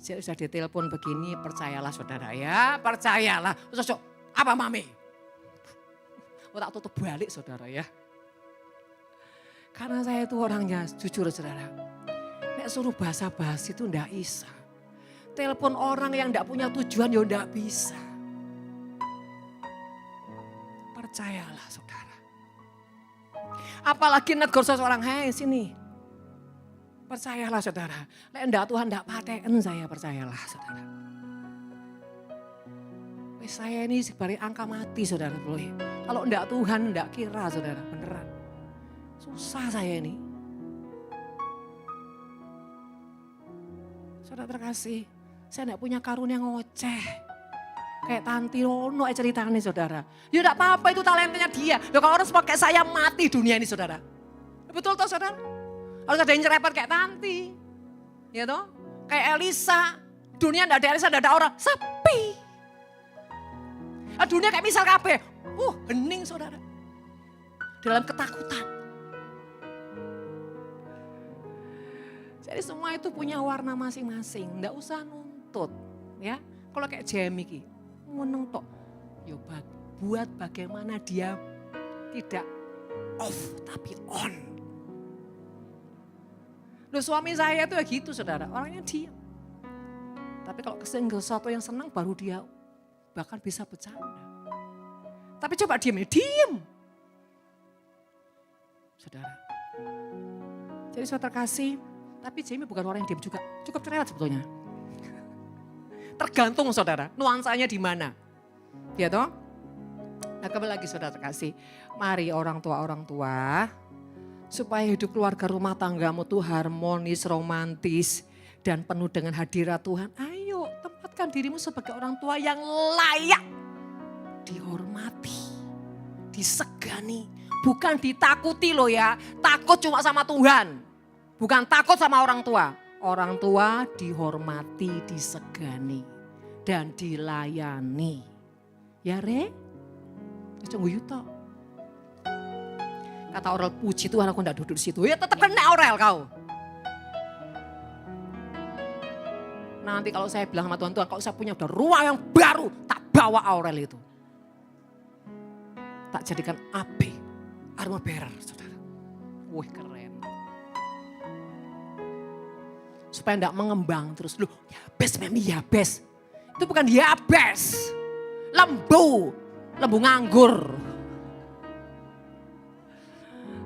Saya sudah ditelepon begini, percayalah saudara ya. Percayalah. Terus apa mami? Tak tutup balik saudara ya. Karena saya itu orangnya jujur saudara. Nek suruh basa-basi itu enggak bisa. Telepon orang yang enggak punya tujuan ya enggak bisa. Percayalah saudara. Apalagi negur seseorang, hei sini. Percayalah saudara. Nek enggak Tuhan enggak paten saya, percayalah saudara. Saya ini sebagai angka mati saudara. Kalau enggak Tuhan enggak kira saudara, beneran. Susah saya ini. Saudara terkasih, saya enggak punya karunia ngoceh. Kayak Tanti Rono ceritanya saudara. Ya enggak apa-apa itu talentanya dia. Loh kalau orang pakai saya mati dunia ini saudara. Betul toh saudara? Harus ada yang nyerepet kayak Tanti. Ya toh? Kayak Elisa. Dunia enggak ada Elisa, enggak ada orang. Sepi. Dunia kayak misal kabeh. Hening saudara. Dalam ketakutan. Jadi Jadi semua itu punya warna masing-masing, enggak usah nuntut. Ya, kalau kayak Jamie ki, meneng tok. Yo buat bagaimana dia tidak off tapi on. Loh suami saya itu ya gitu saudara, orangnya diam. Tapi kalau kesenggol sesuatu yang senang baru dia bahkan bisa bercanda. Tapi coba diam. Saudara. Jadi saudara terkasih, tapi Jamie bukan orang yang diam juga. Cukup cerewet sebetulnya. Tergantung saudara, nuansanya di mana. Ya toh? Nah kembali lagi saudara terkasih, mari orang tua supaya hidup keluarga rumah tanggamu tuh harmonis, romantis, dan penuh dengan hadirat Tuhan. Ayo tempatkan dirimu sebagai orang tua yang layak dihormati, disegani, bukan ditakuti loh ya. Takut cuma sama Tuhan, bukan takut sama orang tua. Orang tua dihormati, disegani, dan dilayani. Ya Re? Cunggu yuto. Kata Aurel, puji Tuhan aku gak duduk di situ. Ya tetap kena Aurel kau. Nanti kalau saya bilang sama Tuhan, kalau saya punya udah ruang yang baru, tak bawa Aurel itu. Tak jadikan api, aroma bearer saudara. Wih keren. Supaya enggak mengembang terus. Loh Yabes Memi Yabes. Itu bukan Yabes. Lembu nganggur.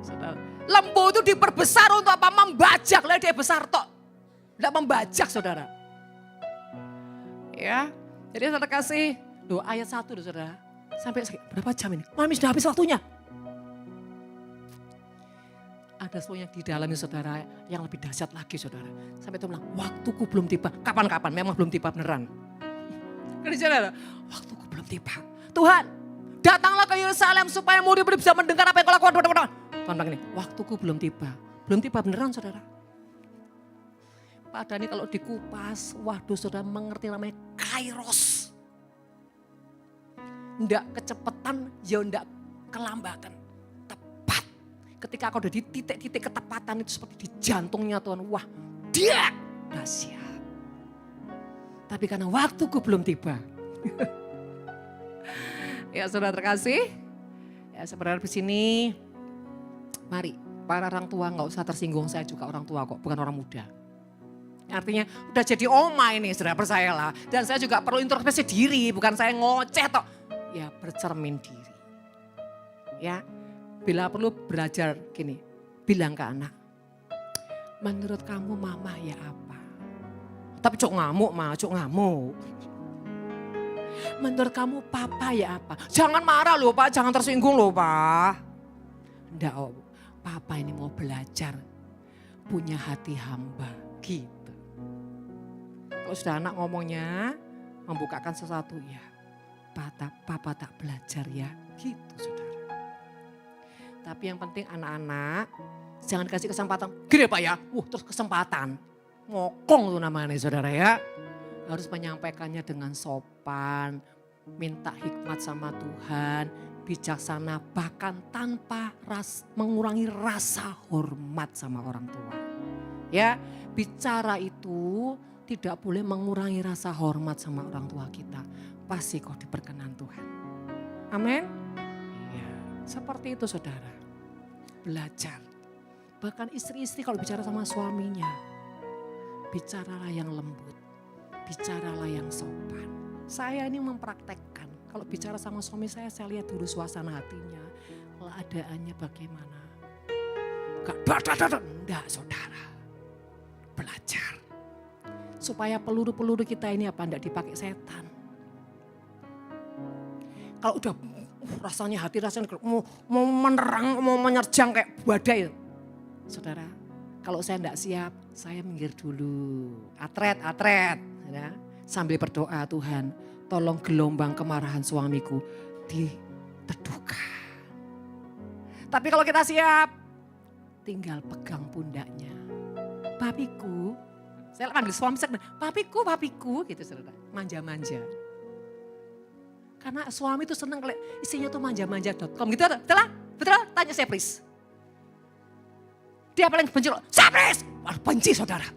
Saudara, lembu itu diperbesar untuk apa? Membajak. Lah dia besar tok. Enggak membajak saudara. Ya, jadi saudara kasih. Loh ayat 1 loh saudara. Sampai berapa jam ini? Mami sudah habis waktunya. Ada semuanya di dalamnya saudara yang lebih dahsyat lagi saudara. Sampai itu bilang, waktuku belum tiba. Kapan-kapan? Memang belum tiba beneran. Kan saudara, waktuku belum tiba. Tuhan, datanglah ke Yerusalem supaya murid-murid bisa mendengar apa yang kau lakukan. Tuhan bilang ini, waktuku belum tiba. Belum tiba beneran saudara. Padahal ini kalau dikupas, waduh saudara mengerti namanya kairos. Nggak kecepatan, ya nggak kelambatan. Tepat. Ketika kau udah di titik-titik ketepatan itu seperti di jantungnya Tuhan. Wah, dia dahsyat. Tapi karena waktuku belum tiba. Ya saudara terkasih, ya sebenarnya di sini, mari para orang tua nggak usah tersinggung, saya juga orang tua kok, bukan orang muda. Artinya udah jadi oma ini, saudara percayalah. Dan saya juga perlu introspeksi diri, bukan saya ngoceh toh. Ya bercermin diri. Ya, bila perlu belajar gini, bilang ke anak, menurut kamu mama ya apa? Tapi cok ngamuk mah, cok ngamuk. Menurut kamu papa ya apa? Jangan marah loh Pak, jangan tersinggung loh Pak. Enggak oh, papa ini mau belajar punya hati hamba gitu. Kalau sudah anak ngomongnya membukakan sesuatu ya. Papa tak belajar ya gitu saudara. Tapi yang penting anak-anak jangan kasih kesempatan. Gini Pak ya, terus kesempatan. Ngokong tuh namanya saudara ya. Harus menyampaikannya dengan sopan, minta hikmat sama Tuhan, bijaksana bahkan tanpa mengurangi rasa hormat sama orang tua. Ya, bicara itu tidak boleh mengurangi rasa hormat sama orang tua kita. Pasti kau diperkenan Tuhan. Amin. Ya, seperti itu saudara. Belajar. Bahkan istri-istri kalau bicara sama suaminya, bicaralah yang lembut. Bicaralah yang sopan. Saya ini mempraktekkan. Kalau bicara sama suami saya lihat dulu suasana hatinya. Keadaannya bagaimana. Enggak saudara. Belajar. Supaya peluru-peluru kita ini enggak dipakai setan. Kalau udah rasanya mau menerang, mau menyerjang kayak badai. Saudara, kalau saya enggak siap, saya minggir dulu. Atret. Ya, sambil berdoa Tuhan, tolong gelombang kemarahan suamiku diteduhkan. Tapi kalau kita siap, tinggal pegang pundaknya. Papiku, saya panggil suami saya, papiku gitu saudara, manja-manja. Karena suami itu senang kalau istrinya tuh manja-manja.com gitu, betul? Tanya saya please. Dia paling benci, saya please, benci saudara.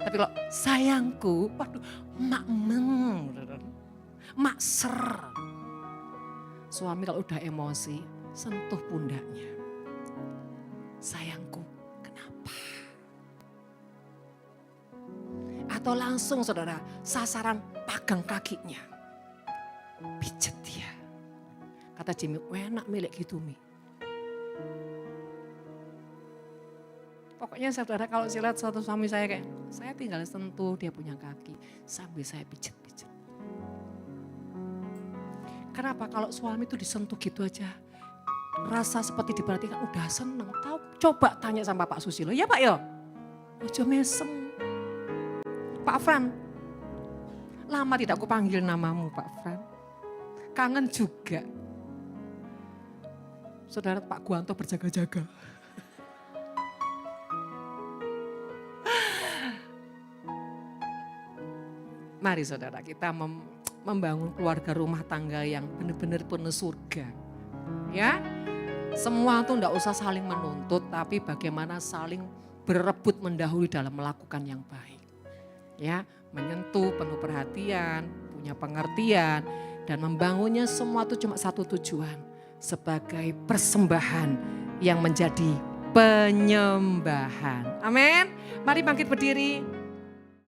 Tapi kalau sayangku, waduh, mak ser. Suami kalau udah emosi, sentuh pundaknya. Sayangku, kenapa? Atau langsung saudara, sasaran pagang kakinya. Pijet dia. Kata Jimmy, enak milik gitu Mi. Pokoknya saudara kalau saya lihat satu suami saya kayak, saya tinggal sentuh dia punya kaki sambil saya pijet-pijet. Kenapa kalau suami itu disentuh gitu aja, rasa seperti diperhatikan udah seneng. Coba tanya sama Pak Susilo, ya Pak yo, ojo mesem. Pak Fran, lama tidak aku panggil namamu Pak Fran. Kangen juga. Saudara Pak Guanto berjaga-jaga. Mari saudara kita membangun keluarga rumah tangga yang benar-benar penuh surga. Ya, semua itu enggak usah saling menuntut, tapi bagaimana saling berebut mendahului dalam melakukan yang baik. Ya, menyentuh, penuh perhatian, punya pengertian, dan membangunnya semua itu cuma satu tujuan, sebagai persembahan yang menjadi penyembahan. Amin. Mari bangkit berdiri.